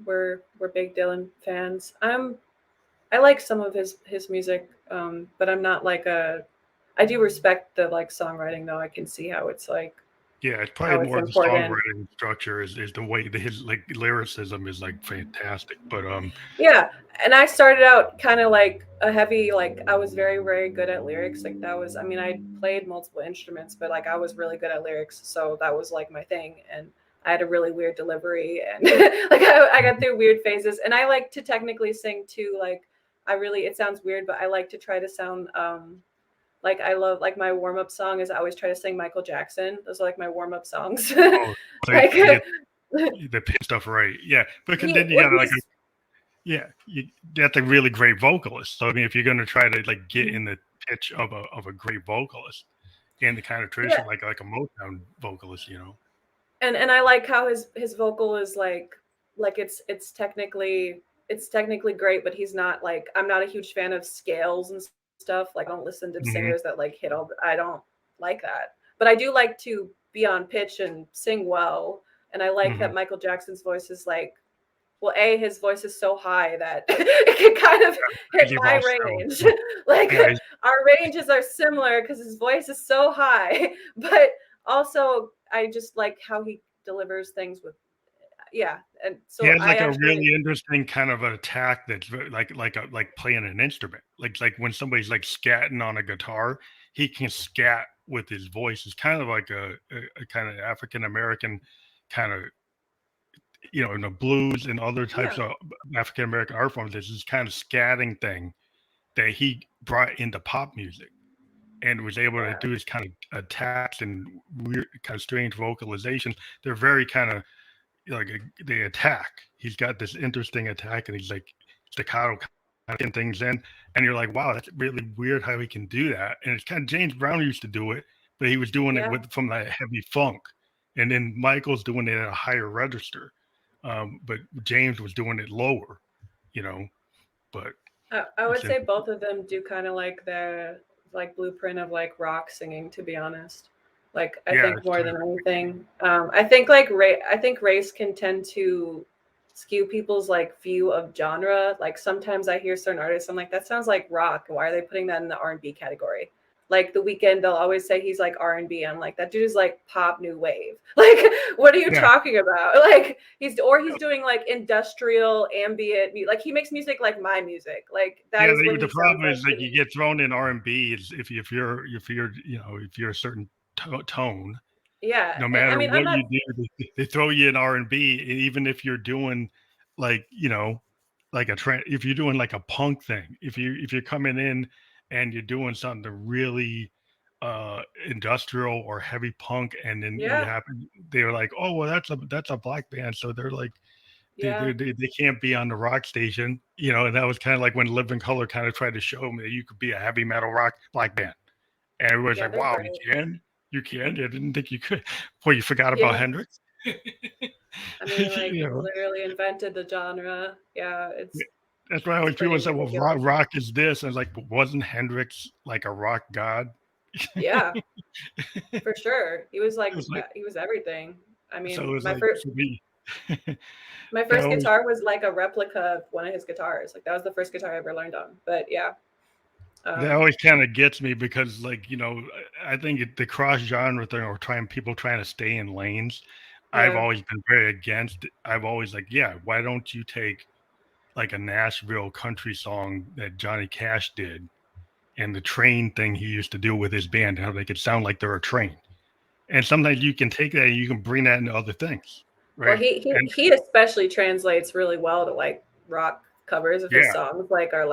big Dylan fans. I like some of his music, but I'm not like I do respect the like songwriting though. I can see how it's like Yeah, it's how probably it's more the important. songwriting structure is the way his like lyricism is like fantastic. But Yeah, and I started out kind of like a heavy, like I was very good at lyrics. Like that was, I mean, I played multiple instruments, but like I was really good at lyrics, so that was like my thing. And I had a really weird delivery, and like I got through weird phases. And I like to technically sing too. Like it sounds weird, but I like to try to sound like I love like my warm up song is I always try to sing Michael Jackson. Those are like my warm up songs. oh, so Like you get the pitch stuff right. Yeah, but then you well, got like that's a really great vocalist. So I mean, if you're going to try to like get in the pitch of a great vocalist in the kind of tradition like a Motown vocalist, and I like how his vocal is like it's technically great, but he's not like I'm not a huge fan of scales and stuff. Like I don't listen to singers that like hit all. I don't like that, but I do like to be on pitch and sing well. And I like that Michael Jackson's voice is like, well, his voice is so high that it can kind of hit my range. Like our ranges are similar because his voice is so high, but also I just like how he delivers things with, and so he has like a really interesting kind of an attack that's like playing an instrument. Like when somebody's like scatting on a guitar, he can scat with his voice. It's kind of like a kind of African American kind of, in the blues and other types of African American art forms. There's this kind of scatting thing that he brought into pop music and was able to do his kind of attacks and weird kind of strange vocalizations. They're very kind of like they attack. He's got this interesting attack, and he's like staccato kind of getting things in, and you're like, wow, that's really weird how he can do that. And it's kind of James Brown used to do it, but he was doing it from that heavy funk, and then Michael's doing it at a higher register, but James was doing it lower, But I would say both of them do kind of like the like blueprint of like rock singing, to be honest. Like I think more than anything, I think race can tend to skew people's like view of genre. Like sometimes I hear certain artists, I'm like, that sounds like rock. Why are they putting that in the R&B category? Like The Weeknd, they'll always say he's like R&B. I'm like, that dude is like pop new wave. Like, what are you talking about? Like he's doing like industrial ambient, like he makes music like my music. Like that is what the problem is like that you get thrown in R&B is if you're if you're a certain tone. No matter what you do, they throw you in R&B, even if you're doing like like if you're doing like a punk thing, if you're coming in and you're doing something really industrial or heavy punk, and then they're like, oh well, that's a black band, so they're like they can't be on the rock station, and that was kind of like when Living Color kind of tried to show me that you could be a heavy metal rock black band, and everybody's like, wow, you can. I didn't think you could. Well, you forgot about Hendrix. I mean, like, You know, literally invented the genre. Yeah, that's why it's when people pretty say, "Well, ridiculous. rock is this," and it's like, wasn't Hendrix like a rock god? Yeah, for sure. He was It like, was like, he was everything. I so it mean, was like for me. my I first always guitar was like a replica of one of his guitars. Like that was the first guitar I ever learned on. But yeah, That um, always kind of gets me because, like, I think the cross genre thing or people trying to stay in lanes, I've yeah, always been very against. I've always like, yeah, why don't you take like a Nashville country song that Johnny Cash did and the train thing he used to do with his band, how they could sound like they're a train. And sometimes you can take that and you can bring that into other things, well, right? he And he especially translates really well to like rock covers of his yeah, songs. Like are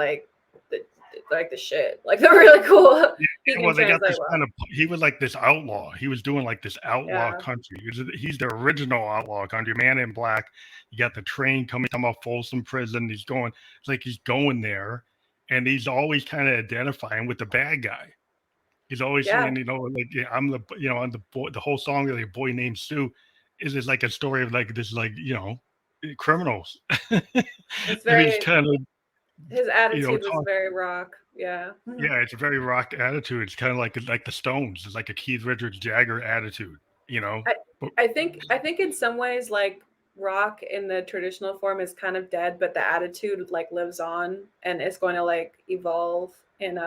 the like the shit. Like they're really cool. yeah, He can well, they got translate this well. kind of he was like this outlaw. He was doing like this outlaw Yeah, country. He's the original outlaw country, Man in Black. You got the train coming talking about Folsom Prison. He's going, it's like he's going there, and he's always kind of identifying with the bad guy. He's always yeah, saying, like, yeah, I'm the boy. The whole song of the boy named Sue is like a story of like this, like, criminals. it's And he's very. kind of, His attitude was talk. very rock. Yeah. Yeah, it's a very rock attitude. It's kind of like the Stones. It's like a Keith Richards Jagger attitude, you know. I But I think in some ways like rock in the traditional form is kind of dead, but the attitude like lives on and is going to like evolve in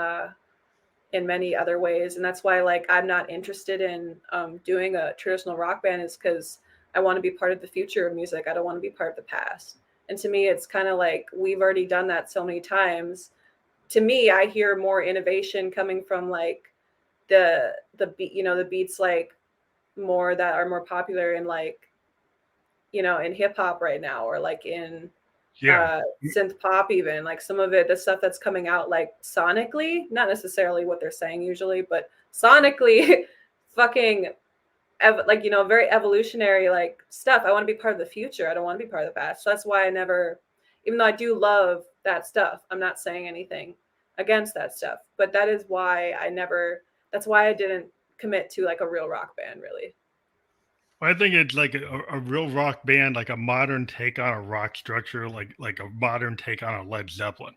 many other ways. And that's why like I'm not interested in doing a traditional rock band is because I want to be part of the future of music. I don't want to be part of the past. And to me, it's kind of like we've already done that so many times. To me, I hear more innovation coming from like the beat, the beats like more that are more popular in like in hip hop right now or like in yeah, synth pop, even like some of it, the stuff that's coming out like sonically, not necessarily what they're saying usually, but sonically fucking like very evolutionary like stuff. I want to be part of the future. I don't want to be part of the past. So that's why I never, even though I do love that stuff, I'm not saying anything against that stuff, but that is why I never, that's why I didn't commit to like a real rock band really. I think it's like a real rock band, like a modern take on a rock structure, like a modern take on a Led Zeppelin.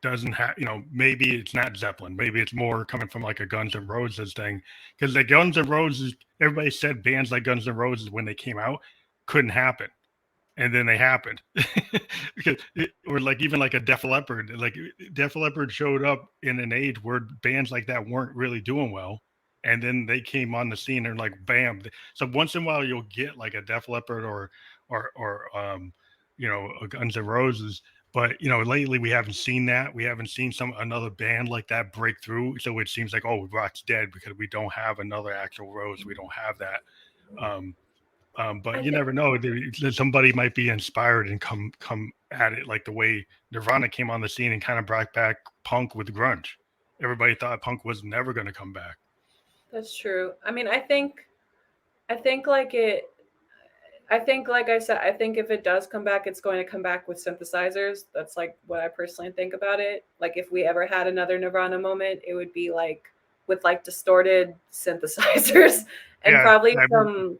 Doesn't have, maybe it's not Zeppelin. Maybe it's more coming from like a Guns N' Roses thing, because the Guns N' Roses, everybody said bands like Guns N' Roses when they came out couldn't happen, and then they happened. Or like even like a Def Leppard, like Def Leppard showed up in an age where bands like that weren't really doing well, and then they came on the scene and like bam. So once in a while you'll get like a Def Leppard or a Guns N' Roses. But lately we haven't seen that. We haven't seen another band like that break through. So it seems like, oh, rock's dead because we don't have another Axl Rose. We don't have that. Um, but I you think never know. Somebody might be inspired and come at it like the way Nirvana came on the scene and kind of brought back punk with grunge. Everybody thought punk was never going to come back. that's true. I mean, I think like I think, like I said, I think if it does come back, it's going to come back with synthesizers. That's like what I personally think about it. Like if we ever had another Nirvana moment, it would be like with like distorted synthesizers and Yeah, probably I some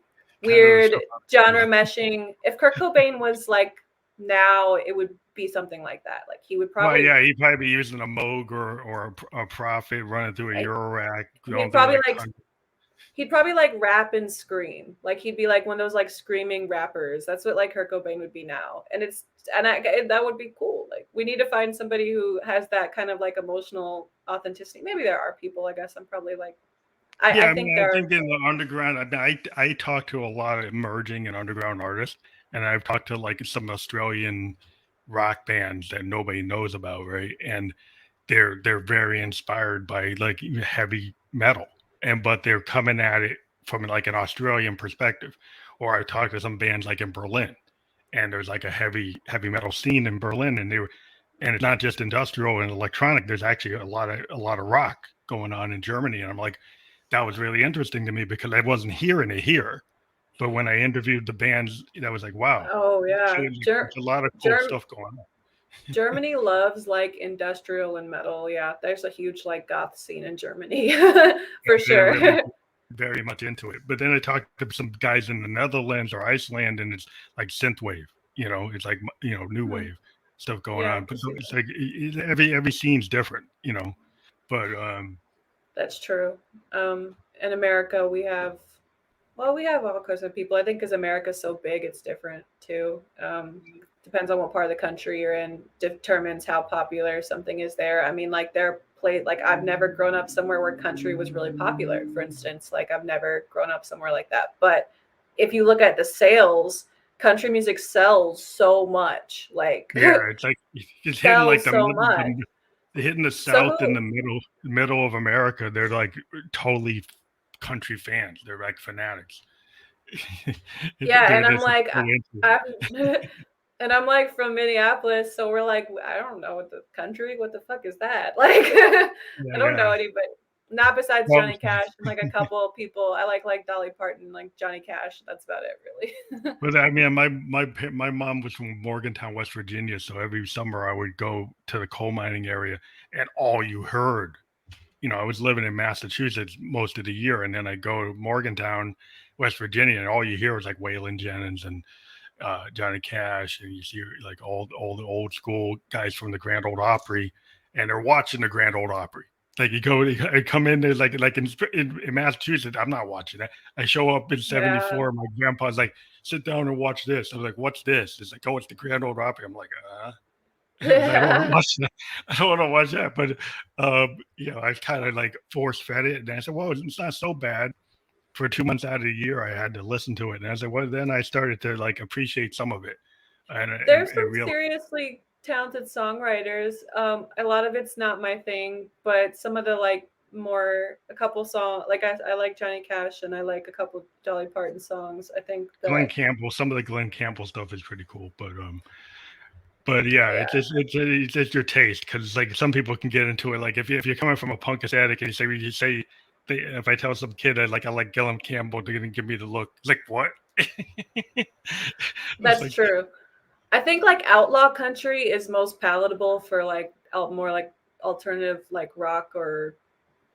kind of weird stuff. genre meshing. If Kurt Cobain was like now, it would be something like that. Like he would Well, probably yeah, he'd probably be using a Moog or a Prophet running through a like Eurorack, he'd going through probably like like he'd probably like rap and scream. Like he'd be like one of those like screaming rappers. That's what like Kurt Cobain would be now. That would be cool. Like we need to find somebody who has that kind of like emotional authenticity. Maybe there are people. I guess I'm probably like Yeah, I I think mean, I there are. think in the underground, I talk to a lot of emerging and underground artists, and I've talked to like some Australian rock bands that nobody knows about, right? And they're very inspired by like heavy metal, but they're coming at it from like an Australian perspective. Or I talked to some bands like in Berlin, and there's like a heavy metal scene in Berlin, and it's not just industrial and electronic. There's actually a lot of rock going on in Germany, and I'm like, that was really interesting to me because I wasn't hearing it here. But when I interviewed the bands, that was like, wow, Oh so yeah, there's a lot of cool Germ- stuff going on. Germany loves like industrial and metal. Yeah, there's a huge like goth scene in Germany for There really, sure. very much into it. But then I talked to some guys in the Netherlands or Iceland, and it's like synthwave. It's like new Hmm. wave stuff going Yeah, I on. can But see it's that. like every scene's different. But That's true. In America, we have all kinds of people. I think because America's so big, it's different too. Depends on what part of the country you're in, determines how popular something is there. I mean, like like I've never grown up somewhere where country was really popular, for instance. Like I've never grown up somewhere like that. But if you look at the sales, country music sells so much. Like yeah, it's like it's hitting like sells so much. hitting the So South and who? the middle of America. They're like totally country fans. They're like fanatics. Yeah, and They're I'm just like, so into I'm, and I'm like from Minneapolis, so we're like, I don't know what the country, what the fuck is that? Like, Yeah, I don't know yeah. anybody, not besides Well, Johnny Cash and like a couple of people. I like Dolly Parton, like Johnny Cash. That's about it, really. but I mean, my mom was from Morgantown, West Virginia, so every summer I would go to the coal mining area, and all you heard, I was living in Massachusetts most of the year, and then I go to Morgantown, West Virginia, and all you hear is like Waylon Jennings and Johnny Cash, and you see like all the old school guys from the Grand Ole Opry, and they're watching the Grand Ole Opry. Like I come in there like in Massachusetts, I'm not watching that. I show up in Yeah. '74. My grandpa's like, sit down and watch this. I was like, what's this? It's like, oh, it's the Grand Ole Opry. I'm like, I don't want to watch that. I don't want to watch that. But I kind of like force fed it, and I said, well, it's not so bad. For 2 months out of the year, I had to listen to it, and I said, well, then I started to like appreciate some of it, and and, There's some and realize, seriously talented songwriters. A lot of it's not my thing, but some of the like a couple songs, like I like Johnny Cash and I like a couple Dolly Parton songs. I think Glenn that, Campbell, some of the Glenn Campbell stuff is pretty cool, but yeah, yeah, it's just your taste because like some people can get into it. Like if you're coming from a punk aesthetic and you say if I tell some kid I like Glenn Campbell, they're gonna give me the look. It's like what? It's that's like true. I think like outlaw country is most palatable for like more like alternative like rock or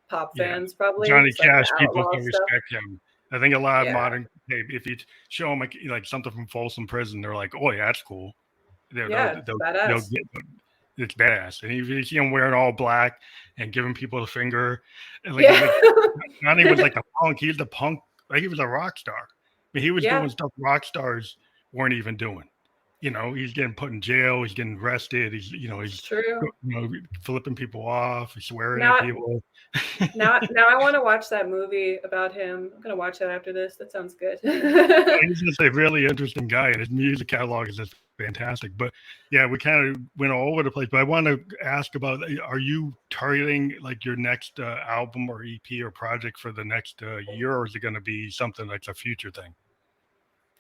pop yeah, fans probably. Johnny It's like the Cash, people outlaw can stuff. respect him. I think a lot of Yeah. modern, hey, if you show them like something from Folsom Prison, they're like, oh yeah, that's cool. They'll Yeah, they'll badass. get it's badass. And if you see him wearing all black and giving people the finger, and Yeah. like Johnny was like the punk. He was the punk. Like he was a rock star. I mean, he was Yeah, doing stuff rock stars weren't even doing. He's getting put in jail. He's getting arrested. it's He's true. flipping people off. He's swearing at Now people. now I want to watch that movie about him. I'm gonna watch that after this. That sounds good. He's just a really interesting guy, and his music catalog is just fantastic. But yeah, we kind of went all over the place. But I want to ask about: are you targeting like your next album or EP or project for the next year, or is it going to be something that's a future thing?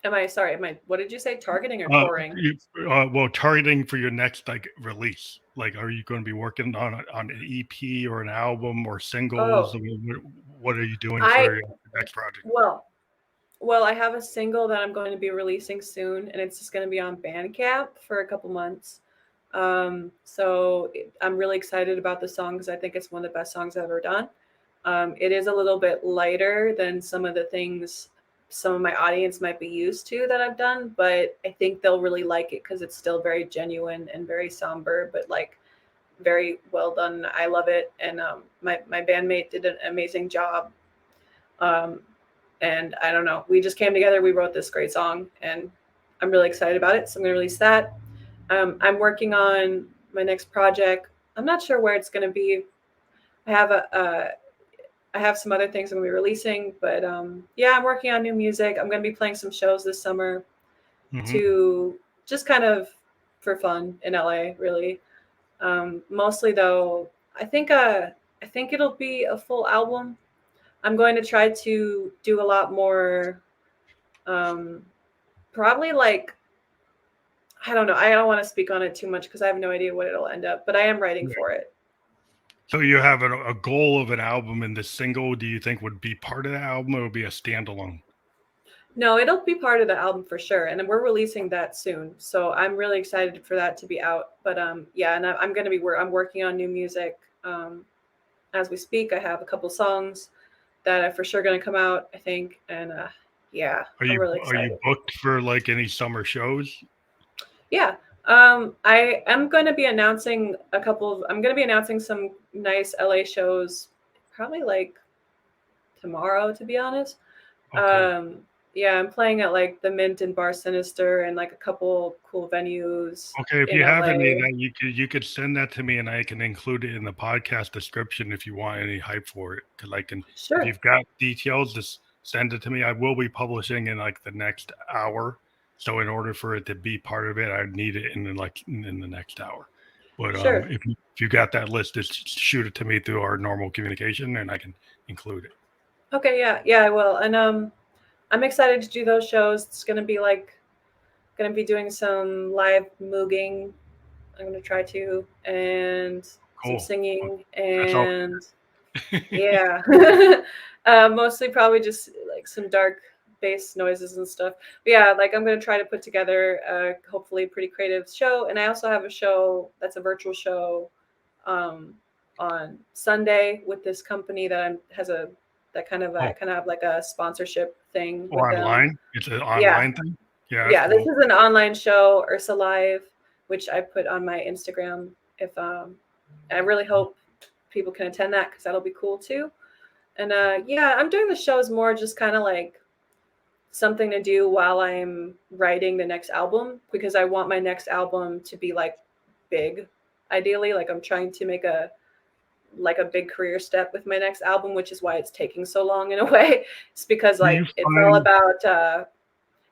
Am I sorry? What did you say? Targeting or Uh, touring? well, targeting for your next like release. Like, are you going to be working on an EP or an album or singles? Oh, I mean, what are you doing I for your next project? well, well, I have a single that I'm going to be releasing soon, and it's just going to be on Bandcamp for a couple months. I'm really excited about the song because I think it's one of the best songs I've ever done. It is a little bit lighter than some of the things some of my audience might be used to that I've done, but I think they'll really like it because it's still very genuine and very somber, but like very well done. I love it, and my bandmate did an amazing job. Um, and I don't know, we just came together. We wrote this great song, and I'm really excited about it. So I'm going to release that. I'm working on my next project. I'm not sure where it's going to be. I have I have some other things I'm going to be releasing, but yeah, I'm working on new music. I'm going to be playing some shows this summer Hmm. to just kind of for fun in LA, really. Mostly though, I think it'll be a full album. I'm going to try to do a lot more. Um, Probably like I don't know. I don't want to speak on it too much because I have no idea what it'll end up. But I am writing for it. So you have a goal of an album, and the single, do you think would be part of the album, or would be a standalone? No, it'll be part of the album for sure, and we're releasing that soon. So I'm really excited for that to be out. But yeah, and I'm gonna be I'm working on new music as we speak. I have a couple songs that are for sure going to come out, I think. And yeah, I'm really Are you excited. booked for like any summer shows? Yeah. I am going to be announcing I'm going to be announcing some nice LA shows probably like tomorrow, to be honest. Oh, cool. Yeah, I'm playing at like the Mint and Bar Sinister and like a couple cool venues Okay, if in you have any of LA. that, you could send that to me, and I can include it in the podcast description if you want any hype for it. Because I can, if Sure. you've got details, just send it to me. I will be publishing in like the next hour, so in order for it to be part of it, I need it in the next hour. But Sure. if you got that list, just shoot it to me through our normal communication, and I can include it. Okay, yeah. Yeah, I will. And I'm excited to do those shows. It's going to be like going to be doing some live mooging. I'm going to try to, and some Cool. singing, That's all. and yeah, mostly probably just like some dark bass noises and stuff. But yeah, like I'm going to try to put together a hopefully pretty creative show. And I also have a show that's a virtual show um, on Sunday with this company that has a that kind of I Oh, kind of have like a sponsorship thing with or them. online? It's an Yeah, online thing. Yeah, that's yeah. This cool. is an online show, Ursa Live, which I put on my Instagram. If I really hope people can attend that because that'll be cool too. And yeah, I'm doing the shows more just kind of like something to do while I'm writing the next album because I want my next album to be like big, ideally. Like I'm trying to make a big career step with my next album, which is why it's taking so long in a way. It's because Do you like it's all find? about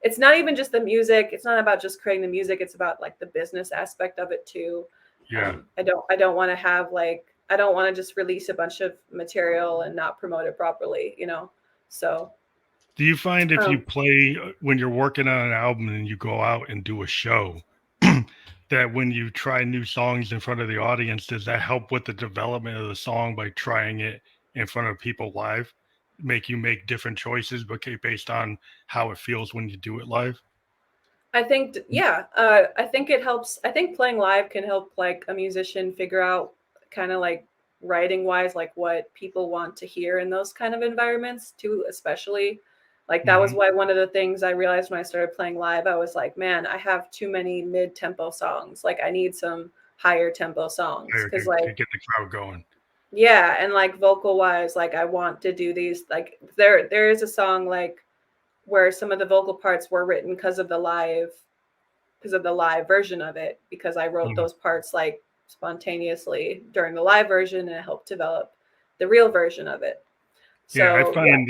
it's not even just the music. It's not about just creating the music. It's about like the business aspect of it too. Yeah. I don't want to have like I don't want to just release a bunch of material and not promote it properly, you know. So Do you find if you um, play when you're working on an album and you go out and do a show, that when you try new songs in front of the audience, does that help with the development of the song by trying it in front of people live? Make you make different choices, okay, based on how it feels when you do it live? I think yeah, I think it helps. I think playing live can help like a musician figure out kind of like writing wise like what people want to hear in those kind of environments too, especially like that was Mm-hmm. why one of the things I realized when I started playing live, I was like, man, I have too many mid-tempo songs. Like I need some higher tempo songs because To like get the crowd going. yeah, and like vocal wise, like I want to do these like there is a song like where some of the vocal parts were written because of the live version of it because I wrote Mm. those parts like spontaneously during the live version and it helped develop the real version of it. Yeah, I So yeah, find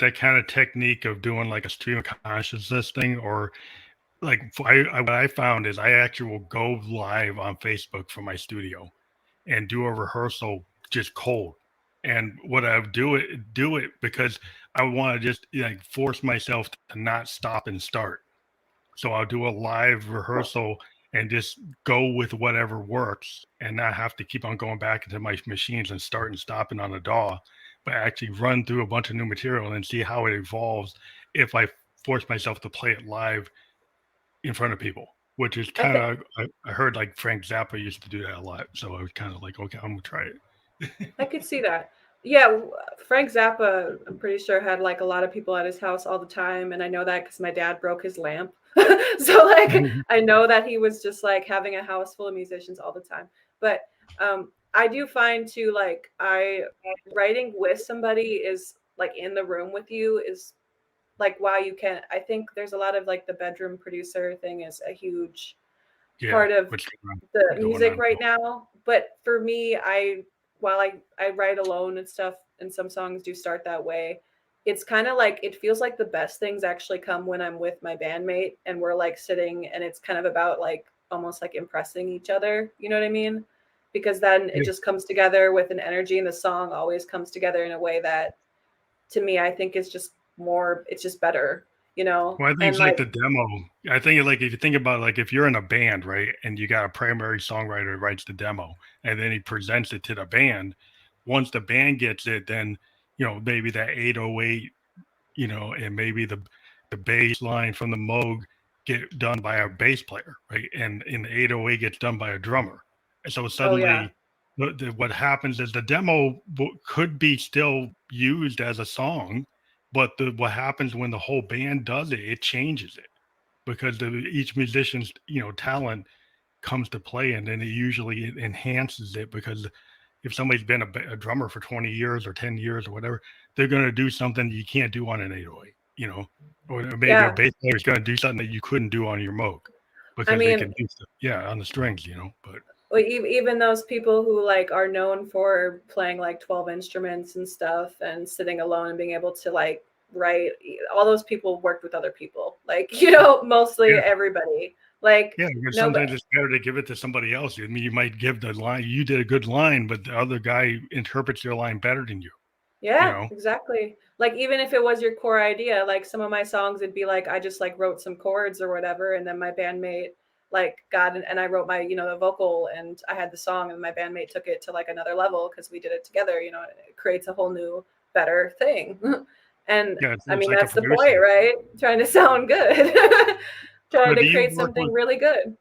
that kind of technique of doing like a stream of consciousness thing, or like what I found is I actually will go live on Facebook from my studio and do a rehearsal just cold. And what I do it because I want to just like force myself to not stop and start. So I'll do a live rehearsal and just go with whatever works and not have to keep on going back into my machines and start and stopping on a DAW, but actually run through a bunch of new material and see how it evolves if I force myself to play it live in front of people, which is I kind think of, I heard like Frank Zappa used to do that a lot. So I was kind of like, okay, I'm going to try it. I could see that. Yeah, Frank Zappa, I'm pretty sure had like a lot of people at his house all the time, and I know that because my dad broke his lamp. So like I know that he was just like having a house full of musicians all the time. But I do find too like I writing with somebody is like in the room with you is like wow you can I think there's a lot of like the bedroom producer thing is a huge Yeah, part of what's the going music on? right now. But for me, while I write alone and stuff, and some songs do start that way, it's kind of like it feels like the best things actually come when I'm with my bandmate and we're like sitting and it's kind of about like almost like impressing each other. You know what I mean? Because then it Yeah. just comes together with an energy and the song always comes together in a way that to me I think is just more it's just better, you know? Well, I think And it's like like the demo. I think like if you think about like if you're in a band, right, and you got a primary songwriter who writes the demo, and then he presents it to the band. Once the band gets it, then maybe that 808, and maybe the bass line from the Moog get done by a bass player, right, and the 808 gets done by a drummer. And so oh yeah. suddenly what happens is the demo could be still used as a song, but what happens when the whole band does it, it changes it because each musician's talent comes to play, and then it usually enhances it because if somebody's been a drummer for 20 years or 10 years or whatever, they're going to do something you can't do on an 808, or maybe a Yeah. bass player is going to do something that you couldn't do on your Moog because they can do stuff, on the strings, but even those people who like are known for playing like 12 instruments and stuff and sitting alone and being able to like write, all those people worked with other people, like mostly everybody. Like, because sometimes it's better to give it to somebody else. I mean, you might give the line, you did a good line, but the other guy interprets your line better than you. Yeah, exactly. Like, even if it was your core idea, like some of my songs, it'd be like, I just like wrote some chords or whatever. And then my bandmate like got and I wrote my, the vocal, and I had the song, and my bandmate took it to like another level because we did it together, it creates a whole new, better thing. And I mean, like that's the point, right? Trying to sound good. Trying to create something really good.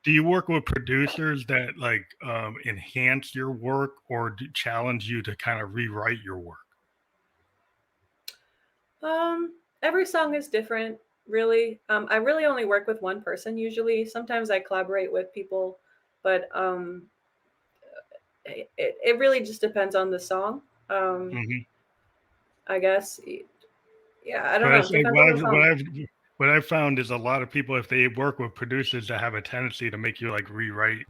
Do you work with producers that like enhance your work or challenge you to kind of rewrite your work? Every song is different, really. I really only work with one person usually. Sometimes I collaborate with people, but it really just depends on the song. I guess. Yeah, I don't know. What I've found is a lot of people, if they work with producers that have a tendency to make you like rewrite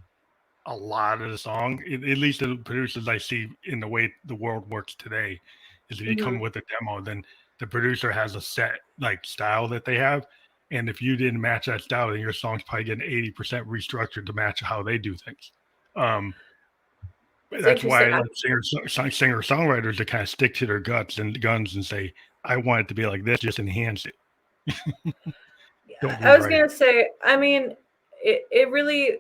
a lot of the song, at least the producers I see in the way the world works today, is if you come with a demo, then the producer has a set like style that they have. And if you didn't match that style, then your song's probably getting 80% restructured to match how they do things. That's why I like singer-songwriters to kind of stick to their guns and say, I want it to be like this, just enhance it. I was going to say, I mean, it really,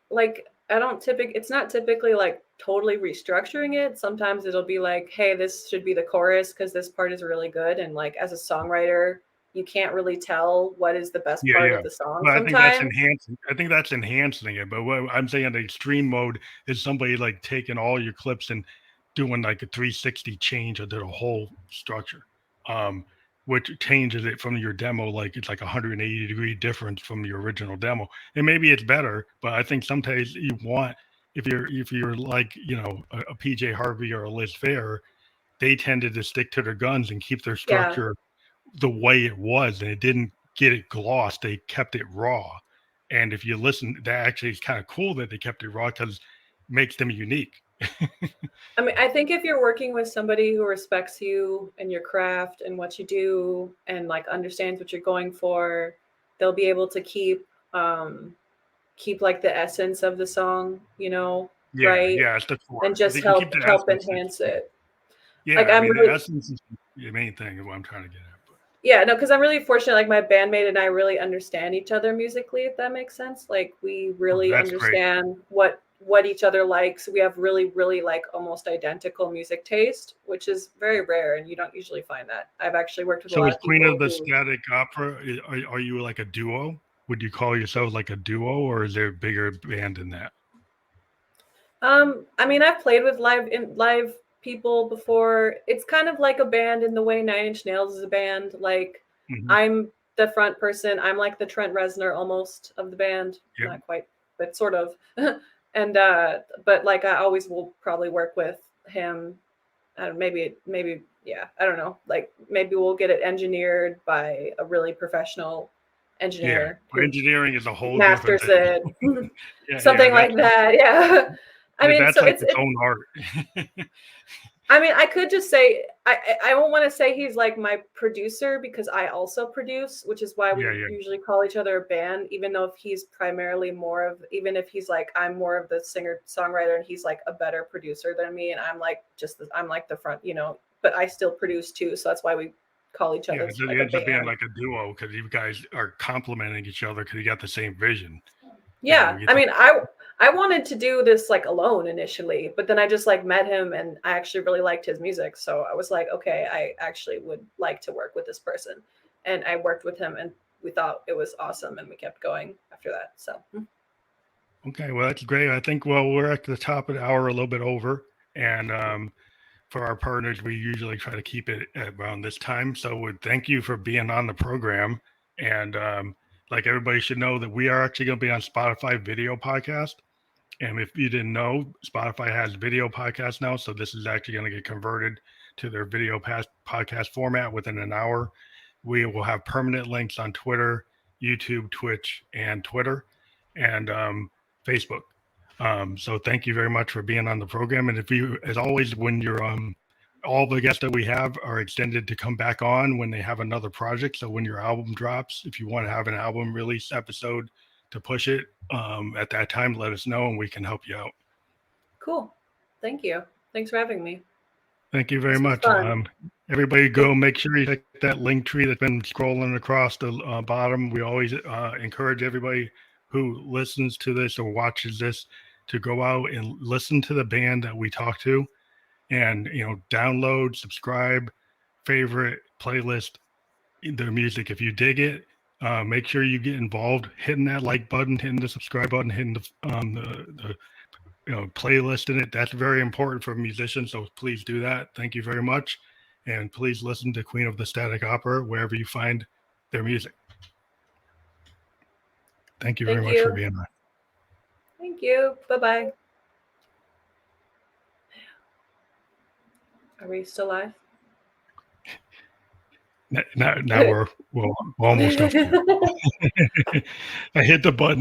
like, it's not typically like totally restructuring it. Sometimes it'll be like, hey, this should be the chorus because this part is really good. And like, as a songwriter, you can't really tell what is the best part of the song. But I think that's enhancing it. But what I'm saying, the extreme mode is somebody like taking all your clips and doing like a 360 change of the whole structure, which changes it from your demo. Like it's like 180-degree difference from the original demo. And maybe it's better, but I think sometimes you want, if you're like, a PJ Harvey or a Liz Phair, they tended to stick to their guns and keep their structure the way it was, and it didn't get it glossed. They kept it raw. And if you listen, that actually is kind of cool that they kept it raw because it makes them unique. I mean, I think if you're working with somebody who respects you and your craft and what you do and like understands what you're going for, they'll be able to keep like the essence of the song, right? Yeah, it's the core. And just help enhance it. Yeah, like, the essence is the main thing of what I'm trying to get at. Yeah, no, because I'm really fortunate. Like my bandmate and I really understand each other musically, if that makes sense. Like we really understand what each other likes. We have really, really like almost identical music taste, which is very rare, and you don't usually find that. I've actually worked with a lot of people. So, as Queen of the Static Opera, are you like a duo? Would you call yourselves like a duo, or is there a bigger band than that? I mean, I've played with live people before. It's kind of like a band in the way Nine Inch Nails is a band. Like I'm the front person. I'm like the Trent Reznor almost of the band. Not quite, but sort of. And but like I always will probably work with him. Maybe yeah, I don't know. Like maybe we'll get it engineered by a really professional engineer. Yeah, engineering is a whole masters it. Something like that. Yeah. I mean, that's so like its own art. I mean, I could just say I don't want to say he's like my producer because I also produce, which is why we usually call each other a band, even though if he's primarily even if he's like I'm more of the singer songwriter and he's like a better producer than me, and I'm like I'm like the front, but I still produce too, so that's why we call each other. So it ends up being like a duo because you guys are complementing each other because you got the same vision. Yeah, I mean, I wanted to do this like alone initially, but then I just like met him and I actually really liked his music. So I was like, okay, I actually would like to work with this person. And I worked with him and we thought it was awesome and we kept going after that. So Okay, well, that's great. I think, well, we're at the top of the hour, a little bit over. And for our partners, we usually try to keep it at around this time. So thank you for being on the program. And like everybody should know that we are actually going to be on Spotify video podcast. And if you didn't know, Spotify has video podcasts now. So this is actually going to get converted to their video podcast format within an hour. We will have permanent links on Twitter, YouTube, Twitch, and Twitter, and Facebook. So thank you very much for being on the program. And if you, as always, when you're all the guests that we have are extended to come back on when they have another project. So when your album drops, if you want to have an album release episode to push it at that time, let us know and we can help you out. Cool. Thank you. Thanks for having me. Thank you very much. Everybody go make sure you check that link tree that's been scrolling across the bottom. We always encourage everybody who listens to this or watches this to go out and listen to the band that we talk to and, you know, download, subscribe, favorite, playlist their music. If you dig it, make sure you get involved, hitting that like button, hitting the subscribe button, hitting the playlist in it. That's very important for musicians. So please do that. Thank you very much. And please listen to Queen of the Static Opera wherever you find their music. Thank you very much for being on. Thank you. Bye-bye. Are we still live? Now we're almost up. I hit the button.